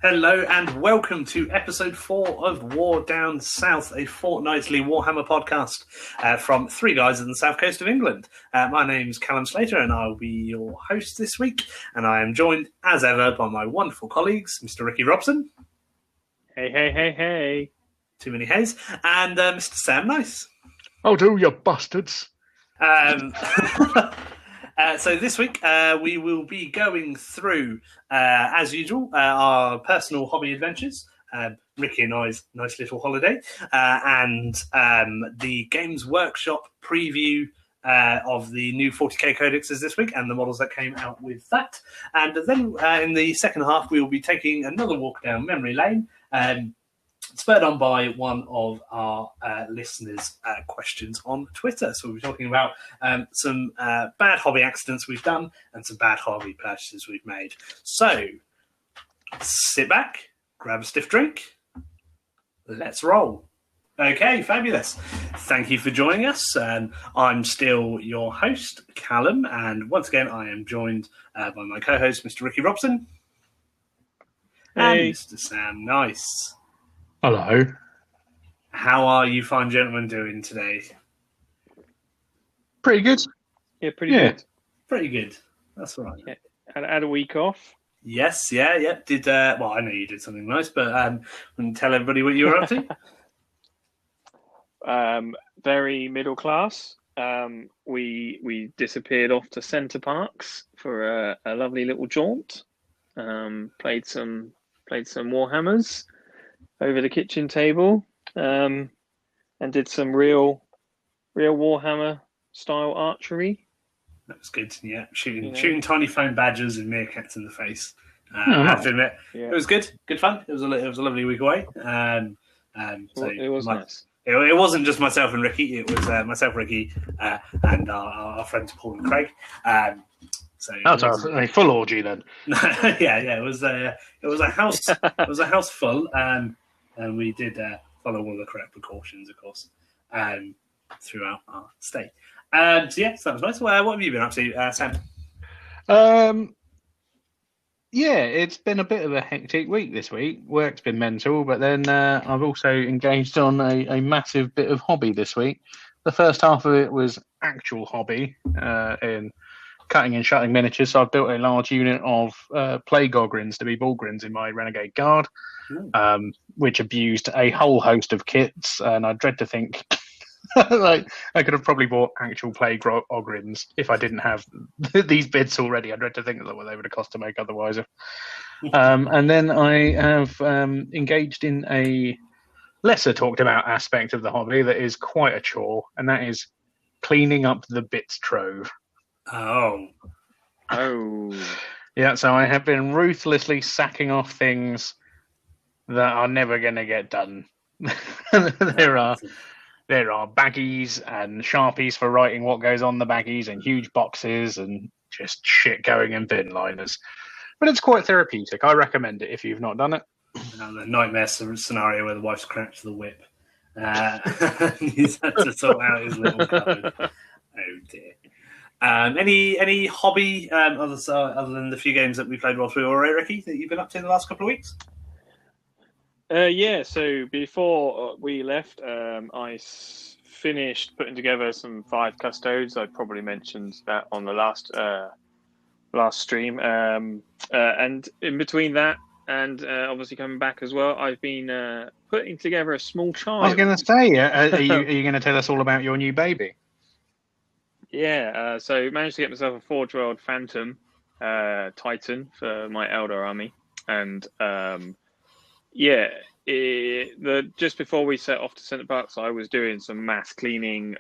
Hello and welcome to episode 4 of War Down South, a fortnightly Warhammer podcast from three guys on the south coast of England. My name's Callum Slater and I'll be your host this week, and I am joined as ever by my wonderful colleagues, Mr. Ricky Robson. Hey. Too many hays. And Mr. Sam Nice. Oh, do you bastards. So this week we will be going through, as usual, our personal hobby adventures, Ricky and I's nice little holiday, and the Games Workshop preview of the new 40k codexes this week and the models that came out with that. And then in the second half we will be taking another walk down memory lane, spurred on by one of our listeners' questions on Twitter. So we'll be talking about some bad hobby accidents we've done and some bad hobby purchases we've made. So sit back, grab a stiff drink, let's roll. Okay, fabulous. Thank you for joining us. I'm still your host, Callum, and once again I am joined by my co-host, Mr. Ricky Robson, and Mr. Sam Nice. Hello. How are you fine gentlemen doing today? Pretty good. Yeah, pretty good. Pretty good. That's all right. Yeah. Had a week off. Yes, yeah. Did well, I know you did something nice, but wouldn't tell everybody what you were up to. Very middle class. We disappeared off to Centre Parks for a lovely little jaunt. Played some Warhammers over the kitchen table, and did some real Warhammer style archery. That was good. Yeah, shooting tiny foam badgers and meerkats in the face. Oh, I have to admit, it was good fun. It was a lovely week away. So it was nice. It wasn't just myself and Ricky. It was myself, Ricky, and our friends Paul and Craig. So that's a full orgy then. yeah. It was a house. It was a house full, and we did follow all the correct precautions, of course, throughout our stay. So that was nice. Well, what have you been up to, Sam? Yeah, it's been a bit of a hectic week this week. Work's been mental, but then I've also engaged on a massive bit of hobby this week. The first half of it was actual hobby in cutting and shutting miniatures. So I've built a large unit of plague ogrins to be Bullgrins in my Renegade Guard, which abused a whole host of kits, and I dread to think like I could have probably bought actual plague ogrins if I didn't have these bits already. I dread to think that what they would have cost to make otherwise. And then I have engaged in a lesser talked about aspect of the hobby that is quite a chore, and that is cleaning up the bits trove. Oh. Yeah, so I have been ruthlessly sacking off things that are never going to get done. There are baggies and Sharpies for writing what goes on the baggies, and huge boxes and just shit going in bin liners. But it's quite therapeutic. I recommend it if you've not done it. The nightmare scenario where the wife's cracked the whip. He's had to sort out his little cupboard. Oh dear. Any hobby other than the few games that we played while we were away, Ricky, that you've been up to in the last couple of weeks? So before we left, I finished putting together some 5 custodes. I probably mentioned that on the last stream. And in between that and obviously coming back as well, I've been putting together a small child. I was going to say, are you going to tell us all about your new baby? Yeah, so managed to get myself a Forge World Phantom Titan for my Elder army, and just before we set off to Centre Parks, I was doing some mass cleaning,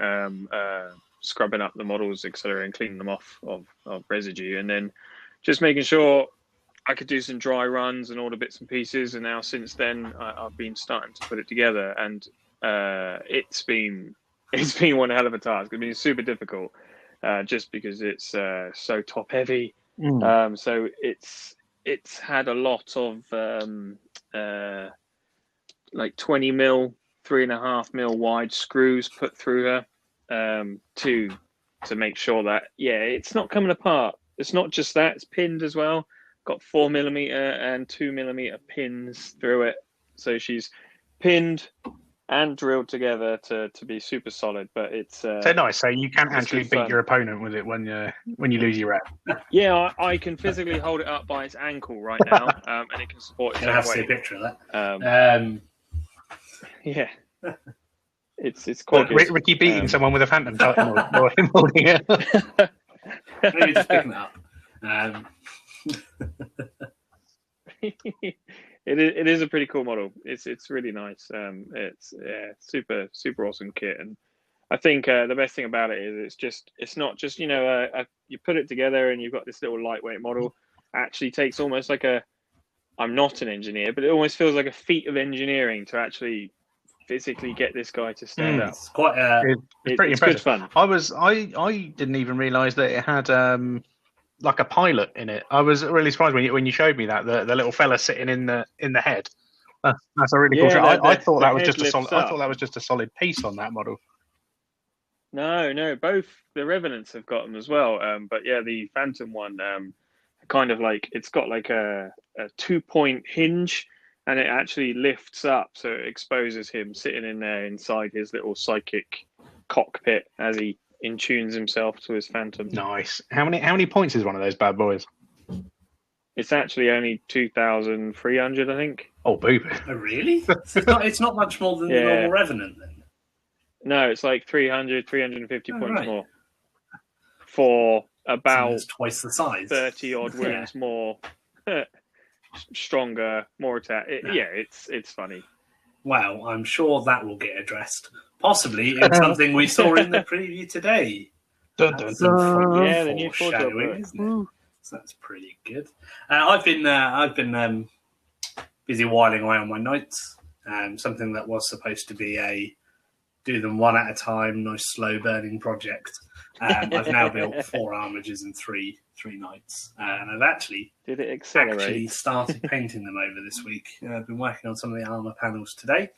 scrubbing up the models, etc., and cleaning them off of residue, and then just making sure I could do some dry runs and all the bits and pieces. And now since then, I've been starting to put it together, and it's been one hell of a task. It's been super difficult, just because it's so top heavy. So it's had a lot of like 20 mil, 3.5 mil wide screws put through her to make sure that it's not coming apart. It's not just that; it's pinned as well. got 4mm and 2mm pins through it, so she's pinned and drilled together to be super solid. But it's so nice. So you can't actually beat your opponent with it when you lose your round. Yeah, I can physically hold it up by its ankle right now, and it can support its You'll own have to see a weight. picture of that. Yeah, it's quite Well, good. Ricky beating someone with a Phantom Titan or him holding it. Maybe just picking it up. It is a pretty cool model. It's really nice. It's super awesome kit, and I think the best thing about it is it's not just you put it together and you've got this little lightweight model. It actually takes almost like I'm not an engineer, but it almost feels like a feat of engineering to actually physically get this guy to stand up. It's quite it's pretty impressive. Good fun. I didn't even realise that it had like a pilot in it. I was really surprised when you showed me that the little fella sitting in the head. That's a really cool shot. I thought that was just a solid piece on that model. No, both the Revenants have got them as well. But yeah, the Phantom one, kind of like it's got like a 2-point hinge, and it actually lifts up, so it exposes him sitting in there inside his little psychic cockpit as he intunes himself to his Phantom. Nice. How many points is one of those bad boys? It's actually only 2,300, I think. Oh, boob. Oh, really? So it's not much more than the normal Revenant then? No, it's like 300, 350 points more. For about twice the size. 30 odd wounds more. Stronger, more attack. It's funny. Well, I'm sure that will get addressed. Possibly in something we saw in the preview today. Dun, dun, dun. Yeah, the new foreshadowing, isn't it? So that's pretty good. I've been busy whiling away on my nights. Something that was supposed to be do them one at a time, nice slow burning project. I've now built 4 armigers in three nights, and I've actually started painting them over this week. I've been working on some of the armor panels today,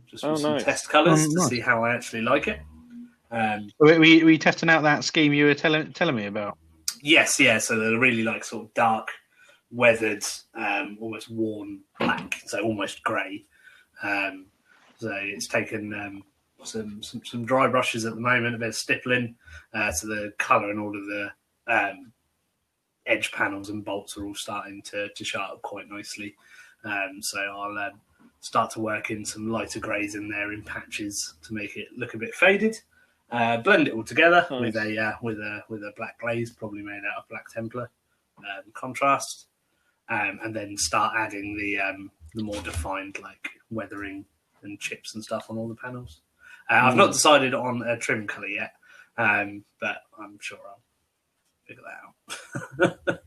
just with some test colours to see how I actually like it. Were you testing out that scheme you were telling me about? Yes, yeah. So they're really like sort of dark, weathered, almost worn black, so almost grey. So it's taken some dry brushes at the moment, a bit of stippling, so the colour and all of the edge panels and bolts are all starting to show up quite nicely. So I'll start to work in some lighter greys in there in patches to make it look a bit faded. Blend it all together with a black glaze, probably made out of Black Templar contrast, and then start adding the more defined like weathering and chips and stuff on all the panels. I've not decided on a trim colour yet, but I'm sure I'll figure that out.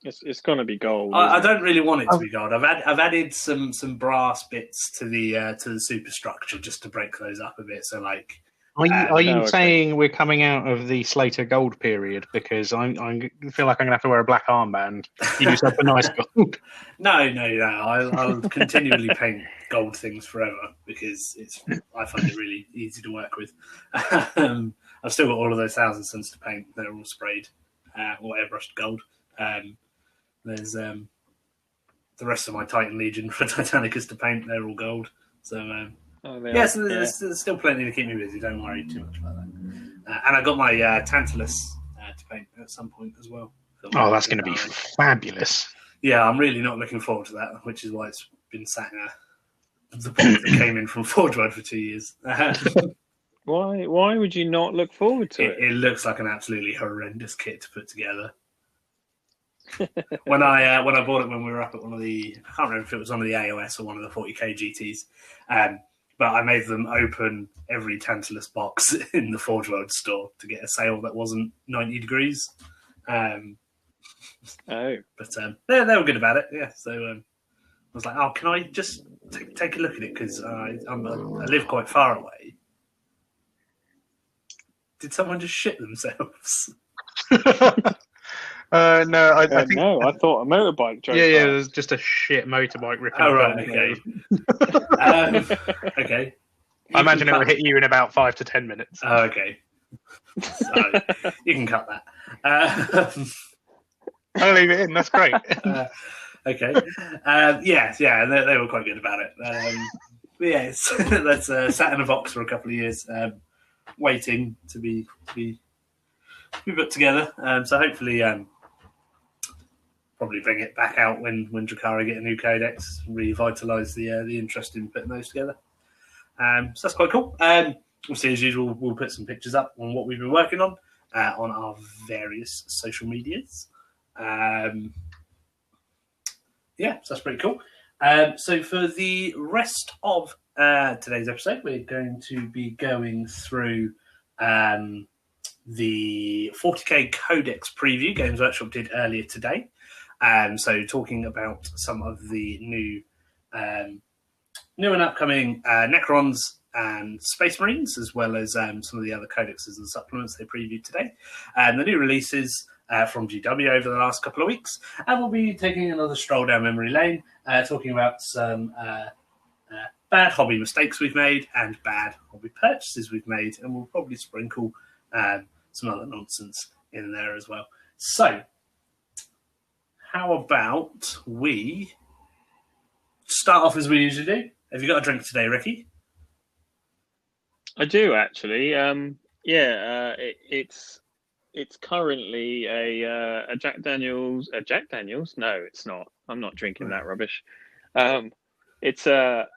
It's going to be gold. I don't really want it to be gold. I've added some brass bits to the superstructure just to break those up a bit. So like, are you saying we're coming out of the Slater Gold period? Because I feel like I'm going to have to wear a black armband. You do something nice gold. No. I'll continually paint gold things forever because I find it really easy to work with. I've still got all of those 1,000 Suns to paint. They're all sprayed or airbrushed gold. There's the rest of my Titan Legion for Titanicus to paint. They're all gold. So there's still plenty to keep me busy. Don't worry too much about that. And I got my Tantalus to paint at some point as well. Oh, that's going to be fabulous. Yeah, I'm really not looking forward to that, which is why it's been sat in the box that came in from Forge World for 2 years. Why would you not look forward to it? It looks like an absolutely horrendous kit to put together. when I bought it when we were up at one of the, I can't remember if it was one of the AOS or one of the 40k GTs, but I made them open every Tantalus box in the Forge World store to get a sale that wasn't 90 degrees. But they were good about it. Yeah, so I was like, oh, can I just take a look at it because I live quite far away. Did someone just shit themselves? No, I think no. I thought a motorbike drove. Yeah, it was just a shit motorbike ripping. Oh right, okay. Okay. I imagine it will hit you in about 5 to 10 minutes. Oh, okay. So you can cut that. I'll leave it in. That's great. Okay. Yeah, they were quite good about it. But yeah, that's sat in a box for a couple of years, waiting to be put together. So hopefully, probably bring it back out when Drakari get a new codex, revitalise the interest in putting those together. So that's quite cool. Obviously, as usual, we'll put some pictures up on what we've been working on our various social medias. Yeah, so that's pretty cool. So for the rest of today's episode, we're going to be going through the 40k Codex Preview Games Workshop did earlier today. So talking about some of the new and upcoming Necrons and Space Marines, as well as some of the other codexes and supplements they previewed today. And the new releases from GW over the last couple of weeks. And we'll be taking another stroll down memory lane, talking about some bad hobby mistakes we've made and bad hobby purchases we've made. And we'll probably sprinkle some other nonsense in there as well. So, how about we start off as we usually do? Have you got a drink today, Ricky? I do actually. It's currently a Jack Daniels. A Jack Daniels? No, it's not. I'm not drinking that rubbish. It's a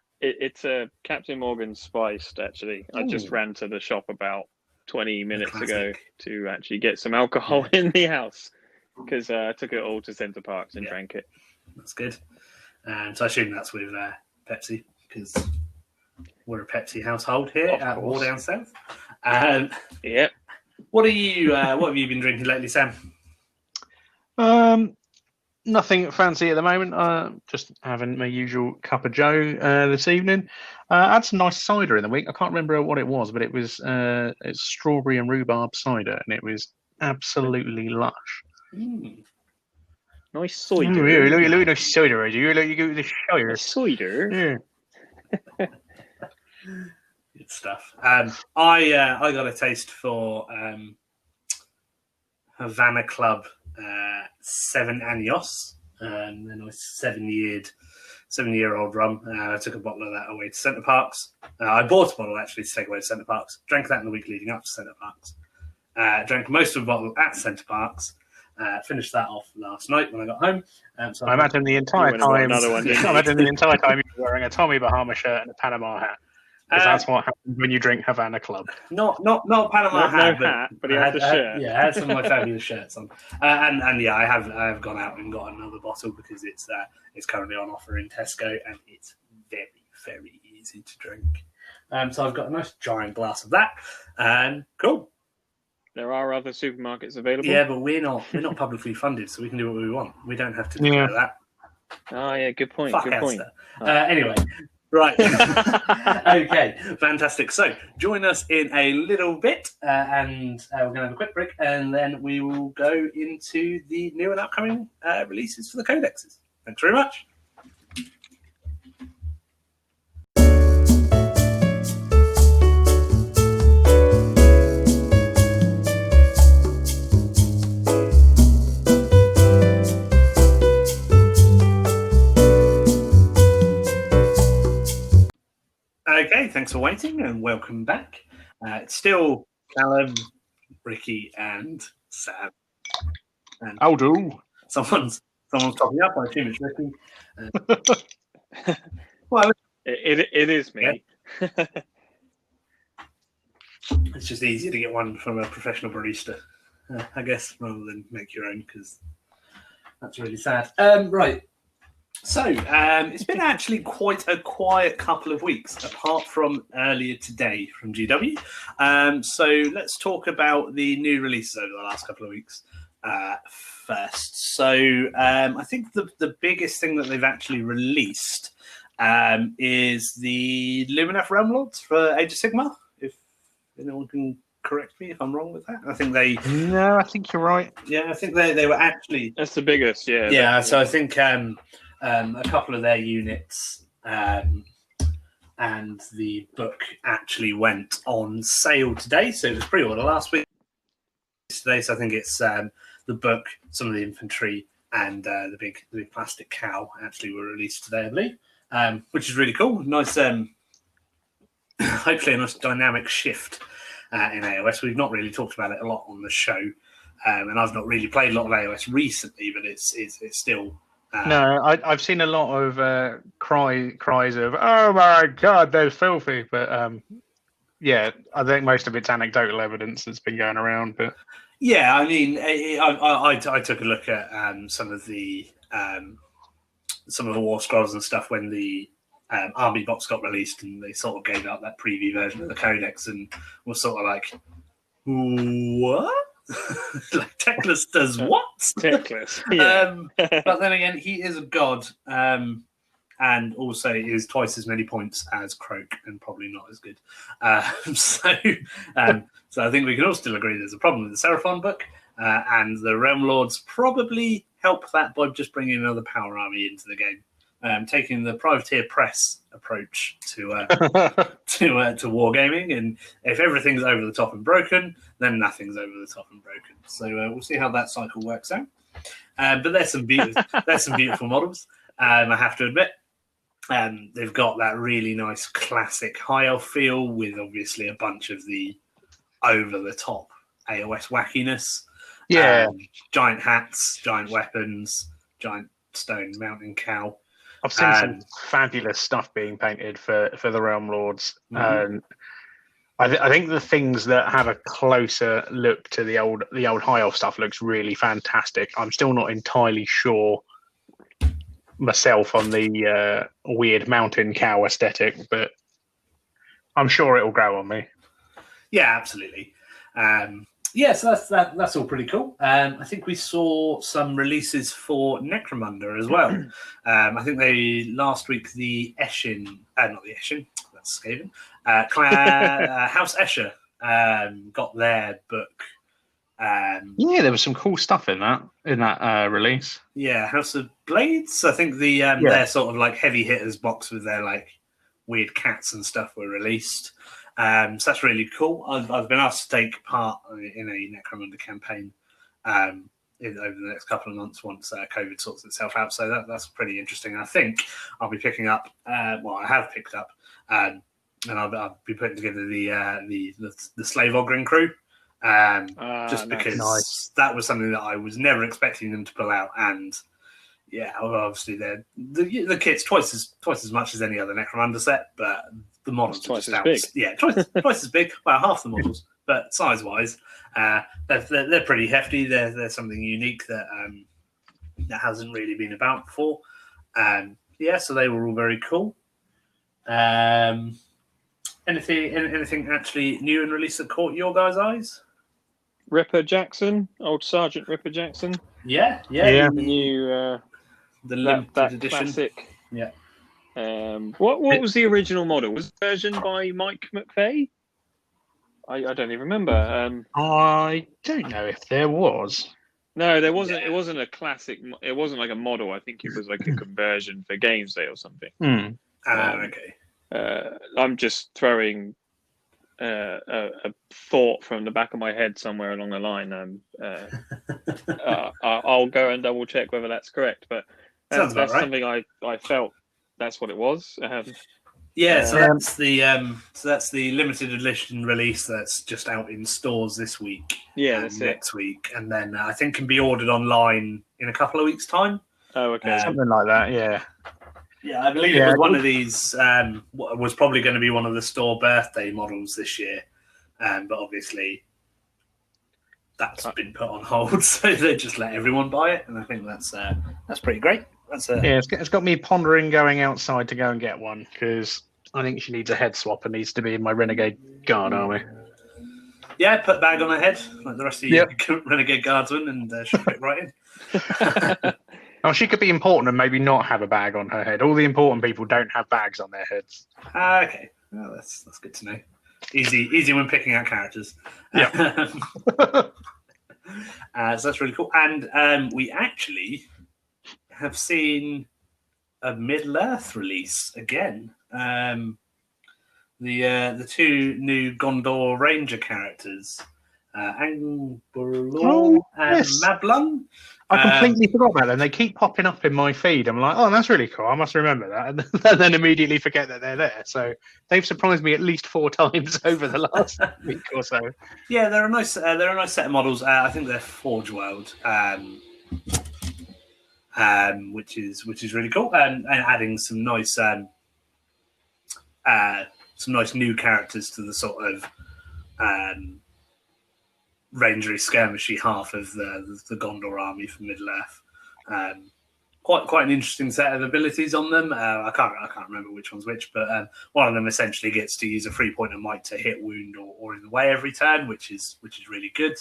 Captain Morgan spiced. Actually, I just ran to the shop about 20 minutes ago to actually get some alcohol in the house because I took it all to Centre Parks and drank it. That's good. So I assume that's with Pepsi because we're a Pepsi household here at War Down South. Yep. What have you been drinking lately, Sam? Nothing fancy at the moment. Just having my usual cup of Joe this evening. I had some nice cider in the week. I can't remember what it was, but it was it's strawberry and rhubarb cider, and it was absolutely lush. Nice cider. Look at the cider. You go the cider. Cider. Yeah. Good stuff. I got a taste for Havana Club 7 Años, and then a 7-year-old rum. I took a bottle of that away to Centre Parks. I bought a bottle actually to take away to Centre Parks. Drank that in the week leading up to Centre Parks. Drank most of the bottle at Centre Parks. Finished that off last night when I got home. So I imagine the entire time. I imagine the entire time you were wearing a Tommy Bahama shirt and a Panama hat. Because that's what happens when you drink Havana Club. Not Panama hat, but he had the shirt. Yeah, I had some of my fabulous shirts on, and yeah, I have gone out and got another bottle because it's currently on offer in Tesco and it's very, very easy to drink. So I've got a nice giant glass of that, and cool. There are other supermarkets available. Yeah, but we're not publicly funded, so we can do what we want. We don't have to do that. Oh yeah, good point. Fuck good point. Anyway. Right. Okay, fantastic. So join us in a little bit and we're going to have a quick break and then we will go into the new and upcoming releases for the codexes. Thanks very much. Okay, thanks for waiting and welcome back. It's still Callum, Ricky, and Sam. And I'll do. Someone's topping up. I assume it's Ricky. Well, it is me. Yeah. It's just easier to get one from a professional barista, I guess, rather than make your own because that's really sad. Right. So, it's been actually quite a quiet couple of weeks, apart from earlier today from GW. So let's talk about the new releases over the last couple of weeks first. So I think the biggest thing that they've actually released is the Lumineth Realm Lords for Age of Sigmar. If anyone can correct me if I'm wrong with that. I think they... No, I think you're right. Yeah, I think they were actually... That's the biggest, yeah. Yeah, so I think... a couple of their units and the book actually went on sale today. So it was pre-order last week. Today, so I think it's the book, some of the infantry, and the big plastic cow actually were released today, I believe, which is really cool. Nice, hopefully a nice dynamic shift in AOS. We've not really talked about it a lot on the show, and I've not really played a lot of AOS recently, but it's still. No, I've seen a lot of cries of "Oh my God, they're filthy," but yeah, I think most of it's anecdotal evidence that's been going around. But yeah, I mean, I took a look at some of the War Scrolls and stuff when the Army box got released, and they sort of gave out that preview version of the Codex, and was sort of like, what? Like Teclis does what? Teclis, yeah. But then again, he is a god, and also is twice as many points as Croak, and probably not as good. So I think we can all still agree there's a problem with the Seraphon book, and the Realm Lords probably help that by just bringing another power army into the game. Taking the privateer press approach to wargaming, and if everything's over the top and broken, then nothing's over the top and broken. So we'll see how that cycle works out. But there's some beautiful models. I have to admit, they've got that really nice classic high elf feel with obviously a bunch of the over the top AOS wackiness. yeah, Giant hats, giant weapons, giant stone mountain cow. I've seen some fabulous stuff being painted for the Realm Lords. Mhm. I think the things that have a closer look to the old high elf stuff looks really fantastic. I'm still not entirely sure myself on the weird mountain cow aesthetic, but I'm sure it will grow on me. Yeah, absolutely. So that's all pretty cool. I think we saw some releases for Necromunda as well. I think last week the Eshin, not the Eshin, that's Skaven, House Escher got their book. Yeah, there was some cool stuff in that release. Yeah, House of Blades. I think their sort of like heavy hitters box with their like weird cats and stuff were released. So that's really cool. I've been asked to take part in a Necromunda campaign over the next couple of months once COVID sorts itself out. So that's pretty interesting. I think I'll be picking up. I have picked up, and I'll be putting together the Slave Ogren crew. Just because that was something that I was never expecting them to pull out, and yeah, obviously the kit's twice as much as any other Necromunda set, but the models are twice just as big. Yeah, twice as big. Well, half the models, but size wise, they're pretty hefty. They're something unique that hasn't really been about before. So they were all very cool. Anything actually new and released that caught your guys' eyes? Ripper Jackson, old Sergeant Ripper Jackson. Yeah. The new the limited edition. Classic. Yeah. What was the original model? Was it a version by Mike McVeigh? I don't even remember. I don't know if there was. No, there wasn't. It wasn't a classic. It wasn't like a model. I think it was like a conversion for Games Day or something. Okay. I'm just throwing a thought from the back of my head somewhere along the line. I'll go and double check whether that's correct, but that's right. Something I felt that's what it was. That's the limited edition release that's just out in stores this week. Yeah, that's next week, and then I think can be ordered online in a couple of weeks' time. Oh, okay, something like that. Yeah. Yeah, I believe it was one of these. Was probably going to be one of the store birthday models this year, but obviously that's been put on hold, so they just let everyone buy it, and I think that's pretty great. It's got me pondering going outside to go and get one because I think she needs a head swap and needs to be in my Renegade Guard army. Yeah, put a bag on her head like the rest of you Renegade Guardsmen, and she'll fit right in. Oh, she could be important and maybe not have a bag on her head. All the important people don't have bags on their heads. Okay, well, that's good to know. Easy when picking out characters. Yeah. So that's really cool. And we actually have seen a Middle-earth release again. The two new Gondor Ranger characters. Angbalor and yes. Mablung. I completely forgot about them. They keep popping up in my feed. I'm like, oh, that's really cool. I must remember that, and then immediately forget that they're there. So they've surprised me at least 4 times over the last week or so. Yeah, they're a nice set of models. I think they're Forge World, which is really cool, and adding some nice new characters to the sort of rangery skirmishy half of the Gondor army from Middle Earth. Quite an interesting set of abilities on them. I can't remember which one's which, but one of them essentially gets to use a 3-point might to hit, wound, or in the way every turn, which is really good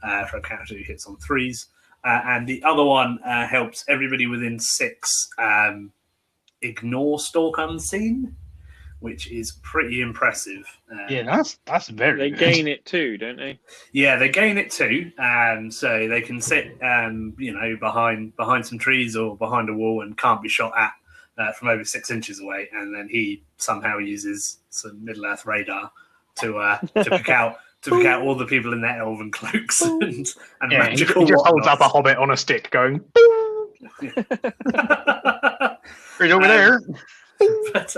for a character who hits on 3s. And the other one helps everybody within 6 ignore Stalk Unseen, which is pretty impressive. Yeah, that's very. They good. gain it too, don't they? Yeah, they gain it too, so they can sit, behind some trees or behind a wall and can't be shot at from over 6 inches away. And then he somehow uses some Middle Earth radar to pick out all the people in their elven cloaks and magical. He just holds up a hobbit on a stick, going. He's over there. But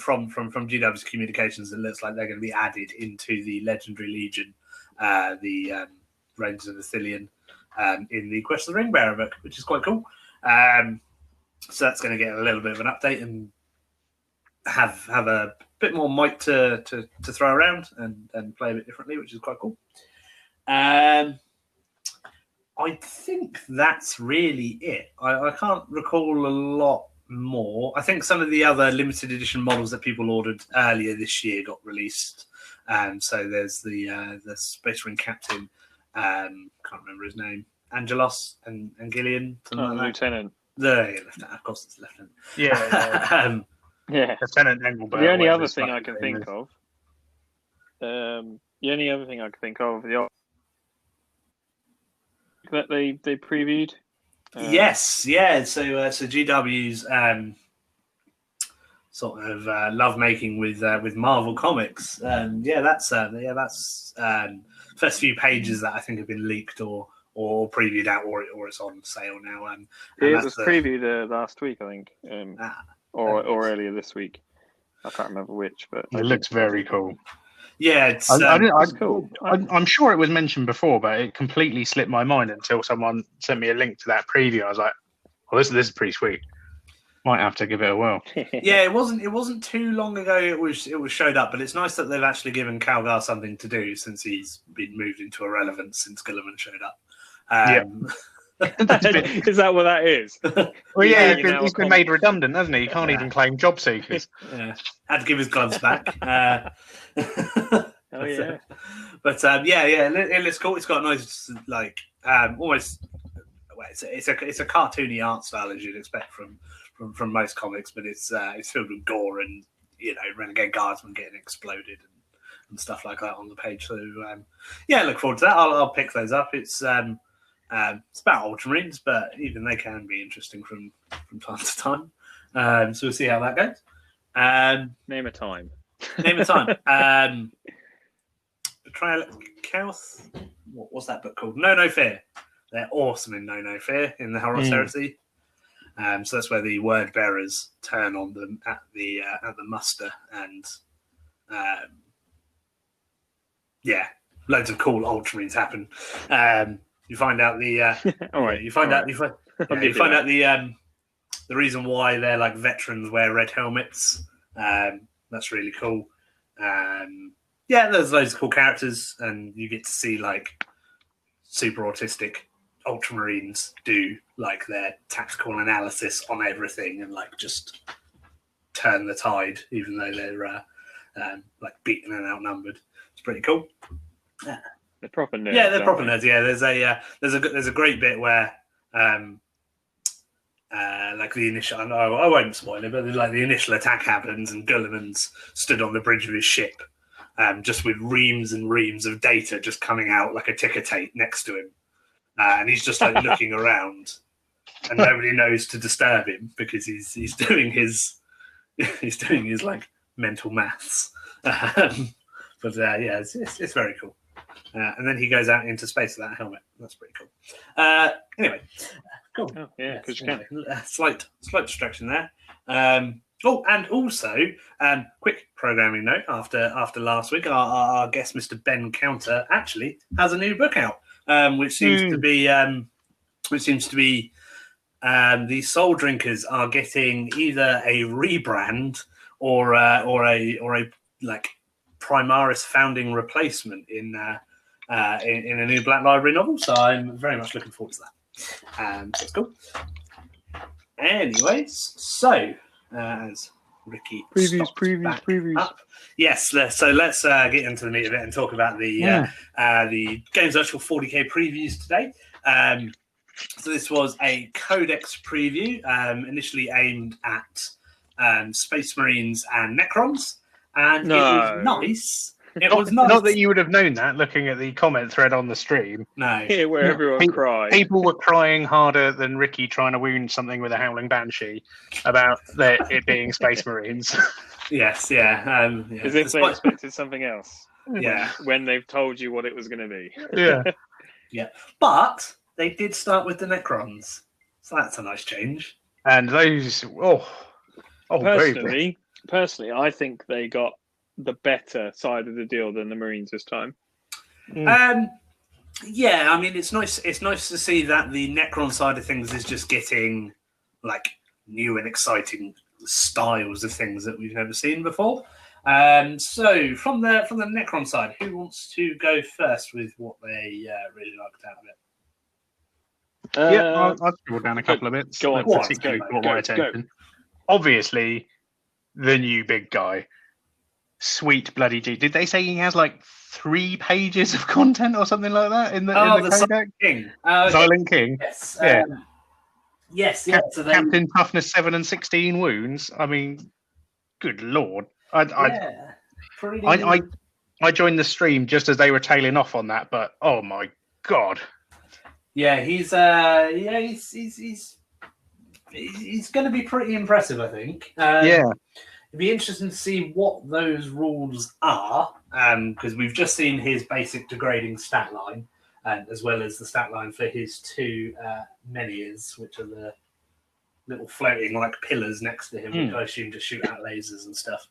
from GW's communications, it looks like they're going to be added into the Legendary Legion, the Rangers of Ithilien, in the Quest of the Ringbearer book, which is quite cool. So that's going to get a little bit of an update and have a bit more might to throw around and play a bit differently, which is quite cool. I think that's really it. I can't recall a lot more. I think some of the other limited edition models that people ordered earlier this year got released. So there's the Space Marine Captain, can't remember his name, Angelos and Gillian, like Lieutenant. Lieutenant, of course, it's Lieutenant. Yeah. Yeah. Lieutenant Engelbert. The only other thing I can think of. That they previewed. Yes, yeah. So GW's sort of lovemaking with Marvel Comics. That's first few pages that I think have been leaked or previewed out, or it's on sale now. It was previewed last week, I think, or earlier this week. I can't remember which, but it looks very cool. Yeah, it's cool. I'm sure it was mentioned before, but it completely slipped my mind until someone sent me a link to that preview. I was like, "Well, this is pretty sweet. Might have to give it a whirl." Yeah, it wasn't too long ago. It was showed up, but it's nice that they've actually given Calgar something to do since he's been moved into irrelevance since Gilliman showed up. Is that what that is? Well, yeah, he's been made redundant, hasn't he? He can't even claim job seekers. Yeah, had to give his gloves back. Oh yeah, but it looks cool. It's got a nice, almost. Well, it's a cartoony art style as you'd expect from most comics, but it's filled with gore and renegade guardsmen getting exploded and stuff like that on the page. So look forward to that. I'll pick those up. It's about Ultramarines, but even they can be interesting from time to time. So we'll see how that goes. Name a time. Betrayal Chaos. What's that book called? No Fear. They're awesome in No Fear in the Horus Heresy. So that's where the word bearers turn on them at the muster, and loads of cool Ultramarines happen. You find out the the reason why they're like veterans wear red helmets. That's really cool. There's loads of cool characters, and you get to see like super autistic Ultramarines do like their tactical analysis on everything and like just turn the tide, even though they're like beaten and outnumbered. It's pretty cool. They're proper nerds. Yeah, they're proper nerds. Yeah, there's a great bit where like the initial, I won't spoil it, but like the initial attack happens and Gulliman's stood on the bridge of his ship, just with reams and reams of data just coming out like a ticker tape next to him, and he's just like looking around, and nobody knows to disturb him because he's doing his like mental maths But yeah, it's very cool. And then he goes out into space with that helmet. That's pretty cool. Anyway, cool. Oh, yeah, because anyway, slight distraction there. And also, quick programming note after last week, our guest, Mr. Ben Counter, actually has a new book out, which seems to be the Soul Drinkers are getting either a rebrand or a like Primaris founding replacement in a new Black Library novel. So I'm very much looking forward to that. That's cool. Anyways, so as Ricky previews. Up, yes. So let's get into the meat of it and talk about the Games Virtual 40k previews today. So this was a Codex preview, initially aimed at Space Marines and Necrons, and it was nice. It was nice. Not that you would have known that looking at the comment thread on the stream. No. Here where everyone cried. People were crying harder than Ricky trying to wound something with a howling banshee about it being Space Marines. Yes, yeah. As if they expected something else. Yeah. When they've told you what it was going to be. Yeah. Yeah. But they did start with the Necrons. So that's a nice change. And those, Personally, I think they got the better side of the deal than the Marines this time. Yeah, I mean it's nice to see that the Necron side of things is just getting like new and exciting styles of things that we've never seen before. So from the Necron side, who wants to go first with what they really liked out of it? I'll scroll down a couple of bits. Go on, particularly caught my attention. Obviously, the new big guy. Sweet bloody G. Did they say he has like 3 pages of content or something like that in the Codex? Silent King. Silent King. Yes. Yeah. Yes. Yeah. So Captain Toughness 7 and 16 wounds. I mean, good lord. I joined the stream just as they were tailing off on that, but oh my god. Yeah, he's going to be pretty impressive, I think. It'd be interesting to see what those rules are, because we've just seen his basic degrading stat line, as well as the stat line for his 2 Menhirs, which are the little floating like pillars next to him, which I assume just shoot out lasers and stuff,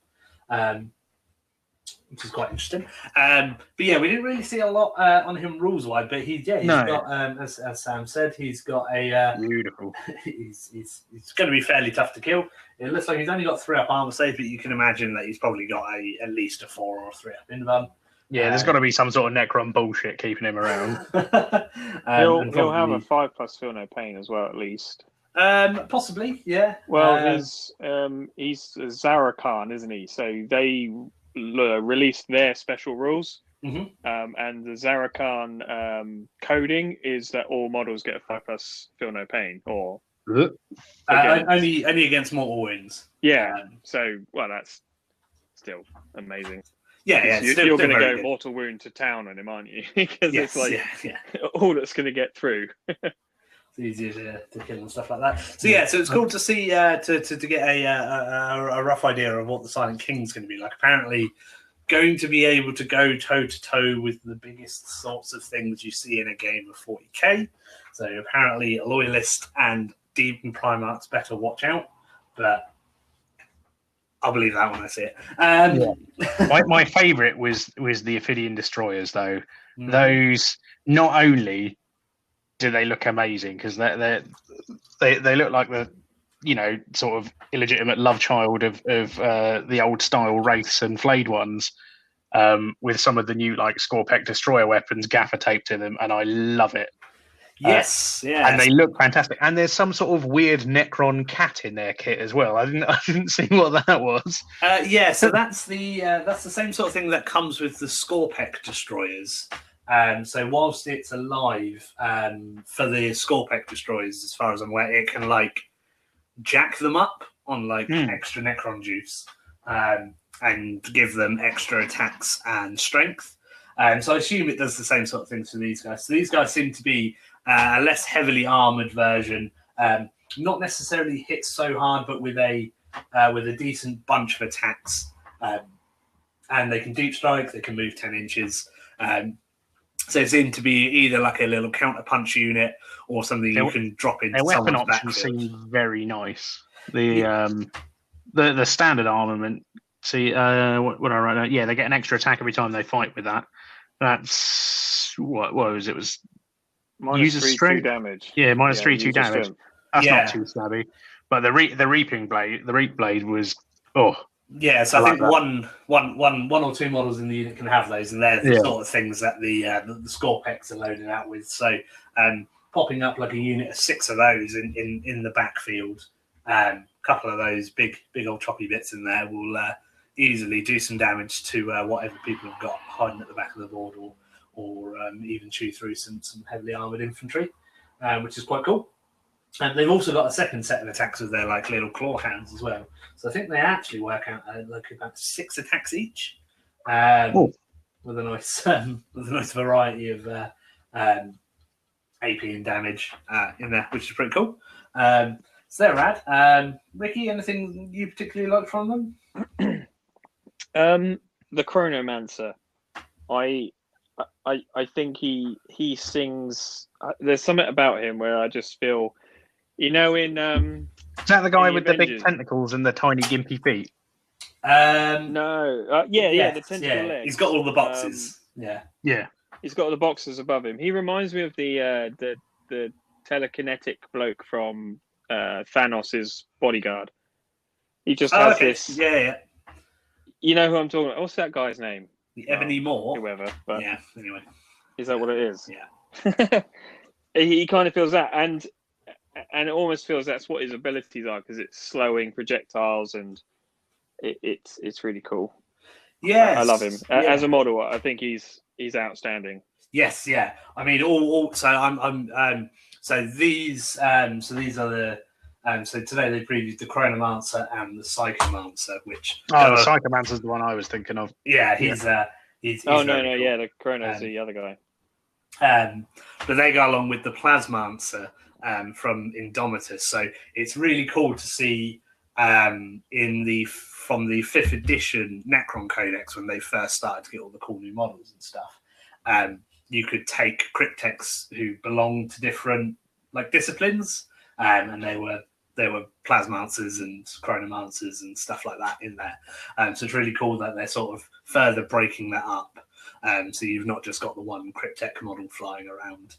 which is quite interesting. But yeah, we didn't really see a lot on him rules-wise, but he's got, as Sam said, he's got a beautiful. He's going to be fairly tough to kill. It looks like he's only got 3 up armor save, but you can imagine that he's probably got at least a 4 or 3 up invuln. Yeah, there's got to be some sort of Necron bullshit keeping him around. He'll have a 5+ feel no pain as well, at least. Possibly, yeah. Well, he's Zarakan, isn't he? So they released their special rules, and the Zarakan coding is that all models get a 5+ feel no pain, or only against mortal wounds. Yeah. So that's still amazing. Yeah, you're going to go mortal wound to town on him, aren't you? Because it's like all that's going to get through. It's easier to kill and stuff like that. So so it's cool to see to get a rough idea of what the Silent King's going to be like. Apparently, going to be able to go toe to toe with the biggest sorts of things you see in a game of 40k. So apparently, Loyalist and Demon Primarchs better watch out, but I'll believe that when I see it. My favourite was the Ophidian Destroyers, though. Those, not only do they look amazing, because they look like the sort of illegitimate love child of the old style Wraiths and Flayed ones, with some of the new like Scorpec Destroyer weapons gaffer taped to them, and I love it. Yes. And they look fantastic. And there's some sort of weird Necron cat in their kit as well. I didn't see what that was. So that's the same sort of thing that comes with the Scorpec Destroyers. So whilst it's alive, for the Scorpec Destroyers, as far as I'm aware, it can like jack them up on like extra Necron juice, and give them extra attacks and strength. So I assume it does the same sort of things for these guys. So these guys seem to be a less heavily armored version, not necessarily hit so hard, but with a decent bunch of attacks. and they can deep strike. They can move 10 inches. So it seemed to be either like a little counter punch unit or something you can drop into their weapon someone's options backfield. seem very nice. The standard armament. See, what I write down? Yeah, they get an extra attack every time they fight with that. That's what was it? It was minus user 3/2 strength damage. Yeah, minus Yeah, 3/2 user damage. strength. That's Yeah. not too shabby. But the reaping blade, the reap blade was Yeah, so I think that. one or two models in the unit can have those, and they're the sort of things that the Scorpex are loaded out with. So popping up like a unit of 6 of those in the backfield, a couple of those big old choppy bits in there will easily do some damage to whatever people have got hiding at the back of the board, or even chew through some heavily armoured infantry, which is quite cool. And they've also got a second set of attacks with their like little claw hands as well. So I think they actually work out like about 6 attacks each, with a nice variety of AP and damage in there, which is pretty cool. So they're rad. Ricky, anything you particularly like from them? The Chronomancer. I think he sings. There's something about him where I just feel. In Is that the guy with the big tentacles and the tiny gimpy feet? No, the tentacle legs. He's got all the boxes. Yeah. He's got all the boxes above him. He reminds me of the telekinetic bloke from Thanos' bodyguard. He just has this. Yeah. You know who I'm talking about? What's that guy's name? Ebony Moore. Whoever. But yeah. Anyway, is that what it is? Yeah. He kind of feels that, and it almost feels that's what his abilities are, because it's slowing projectiles, and it's really cool. Yes, I love him as a model. I think he's outstanding. Yes, yeah. I mean, so these are the so today they previewed the Chronomancer and the Psychomancer, which the Psychomancer is the one I was thinking of. Yeah, he's no, cool. the Chrono's the other guy. But they go along with the Plasmancer from Indomitus, so it's really cool to see from the 5th edition Necron Codex, when they first started to get all the cool new models and stuff. You could take cryptex who belonged to different like disciplines, and they were Plasmancers and Chronomancers and stuff like that in there. So it's really cool that they're sort of further breaking that up. So you've not just got the one cryptech model flying around,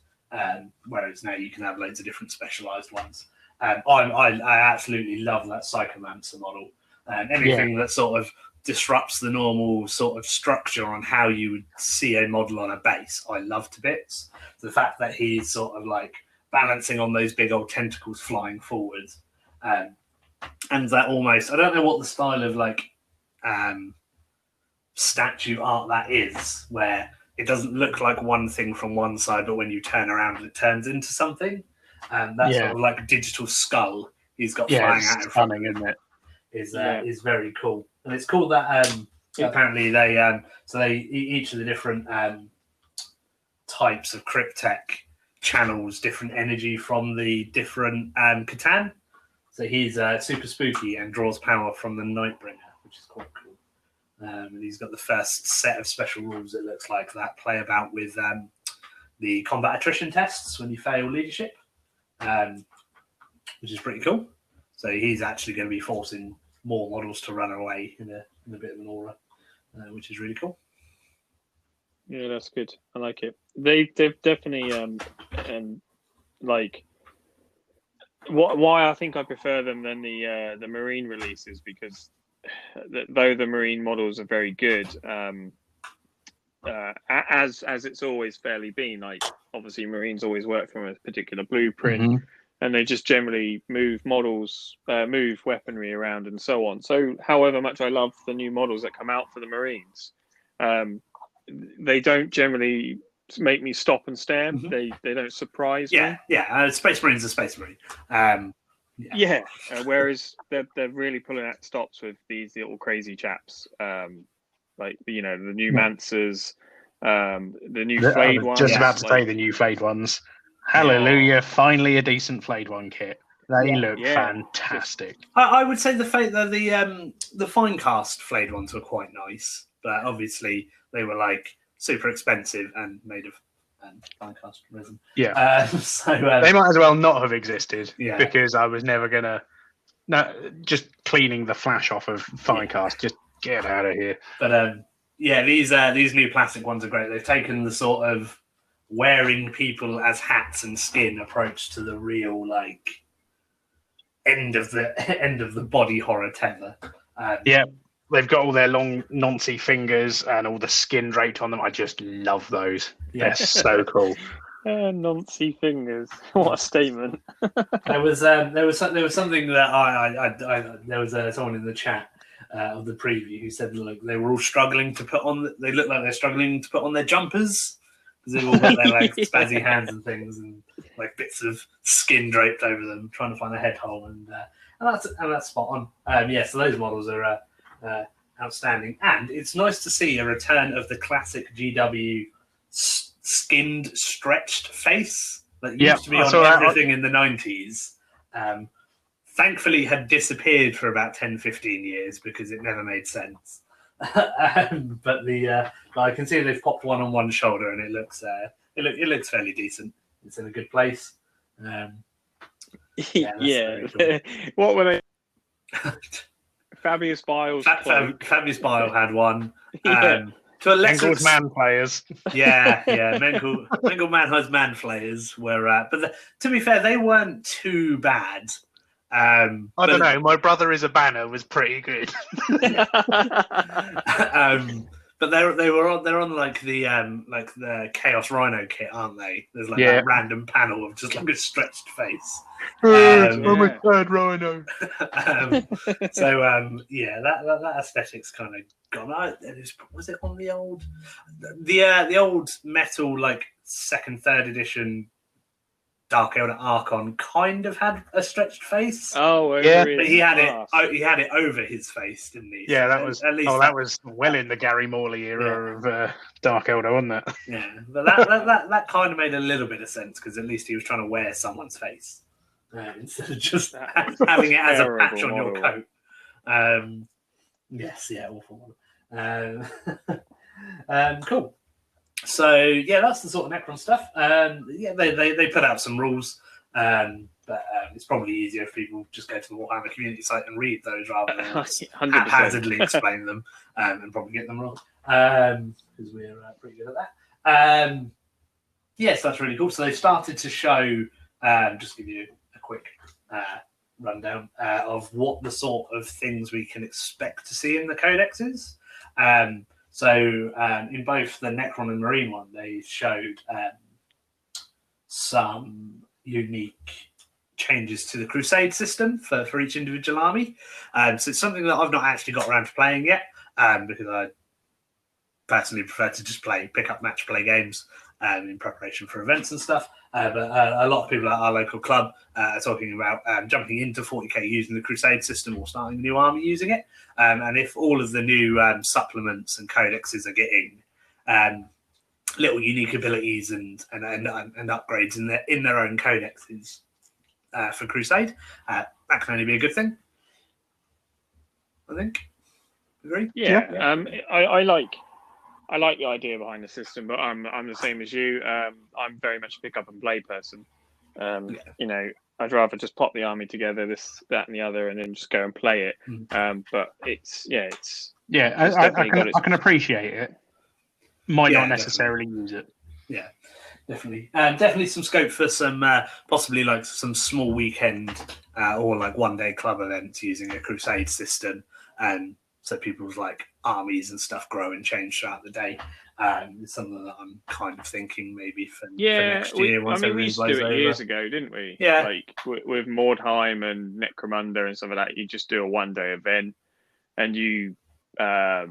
whereas now you can have loads of different specialized ones. I absolutely love that Psychomancer model. Anything that sort of disrupts the normal sort of structure on how you would see a model on a base, I love to bits. The fact that he's sort of like balancing on those big old tentacles flying forward, and that almost, I don't know what the style of like statue art that is, where it doesn't look like one thing from one side, but when you turn around it turns into something. That sort of like digital skull he's got flying out in front of him, isn't it? Is very cool. And it's cool that apparently they each of the different types of cryptech channels different energy from the different Catan. So he's super spooky and draws power from the Nightbringer, which is quite cool. And he's got the first set of special rules, it looks like, that play about with the combat attrition tests when you fail leadership, which is pretty cool. So he's actually going to be forcing more models to run away in a bit of an aura, which is really cool. Yeah, that's good. I like it. They've definitely like why I think I prefer them than the Marine releases, because though the Marine models are very good, as it's always fairly been, like obviously Marines always work from a particular blueprint, and they just generally move models, move weaponry around and so on. So however much I love the new models that come out for the Marines, they don't generally make me stop and stare. They don't surprise me. Space Marine's a Space Marine. Whereas they're really pulling out stops with these little crazy chaps, like the new Mancers, the new Flayed ones. Just about to say the new Flayed ones. Hallelujah! Finally, a decent Flayed one kit. They look fantastic. I would say the Finecast Flayed ones were quite nice, but obviously they were like super expensive and made of die-cast resin. Yeah. So they might as well not have existed Yeah. because I was never gonna. No, just cleaning the flash off of die-cast. Just get out of here. But these new plastic ones are great. They've taken the sort of wearing people as hats and skin approach to the real like end of the body horror tether. Yeah. They've got all their long, noncy fingers and all the skin draped on them. I just love those. Yeah. They're so cool. Noncy fingers. What a statement. There was something that there was someone in the chat of the preview who said like they were all struggling to put on. They look like they're struggling to put on their jumpers because they've all got their like spazzy hands and things and like bits of skin draped over them, trying to find a head hole and that's spot on. So those models are outstanding, and it's nice to see a return of the classic GW skinned, stretched face that used to be on everything in the 90s. Thankfully, had disappeared for about 10-15 years because it never made sense. But I can see they've popped one on one shoulder, and it looks fairly decent. It's in a good place. Cool. What were they? Fabius Biles. Fabius Bile had one. To a lesser man players. Yeah. Mengal Man has man players were, but to be fair, they weren't too bad. I don't know. My brother is a banner was pretty good. But they're on like the Chaos Rhino kit, aren't they? There's like that random panel of just like a stretched face. I'm a third Rhino. That aesthetic's kind of gone. Was it on the old metal like second, third edition Dark Elder Archon kind of had a stretched face. Oh, yeah, but he had it over his face, didn't he? Yeah, that was at least that was well in the Gary Morley era of Dark Elder, wasn't it? Yeah, but that kind of made a little bit of sense because at least he was trying to wear someone's face instead of just having it as a patch on your coat. Awful one. Cool. So that's the sort of Necron stuff. They put out some rules, but it's probably easier if people just go to the Warhammer community site and read those rather than haphazardly explain them and probably get them wrong because we're pretty good at that. Yes, that's really cool. So they started to show, just give you a quick rundown of what the sort of things we can expect to see in the codexes. So in both the Necron and Marine one, they showed some unique changes to the Crusade system for each individual army. So it's something that I've not actually got around to playing yet because I personally prefer to just pick up match play games in preparation for events and stuff. But a lot of people at our local club are talking about jumping into 40k using the Crusade system or starting a new army using it. And if all of the new supplements and codexes are getting little unique abilities and upgrades in their own codexes for Crusade, that can only be a good thing. I think. Agree? Yeah. I like the idea behind the system, but I'm the same as you. I'm very much a pick up and play person. I'd rather just pop the army together, this, that, and the other, and then just go and play it. But I can appreciate it. Might not necessarily use it. Yeah, definitely. Definitely some scope for some possibly like some small weekend or like one day club events using a Crusade system, so people's like armies and stuff grow and change throughout the day. It's something that I'm kind of thinking maybe for next year. We used to do it years ago, didn't we? Yeah. Like with Mordheim and Necromunda and stuff like that, you just do a one-day event. And you, I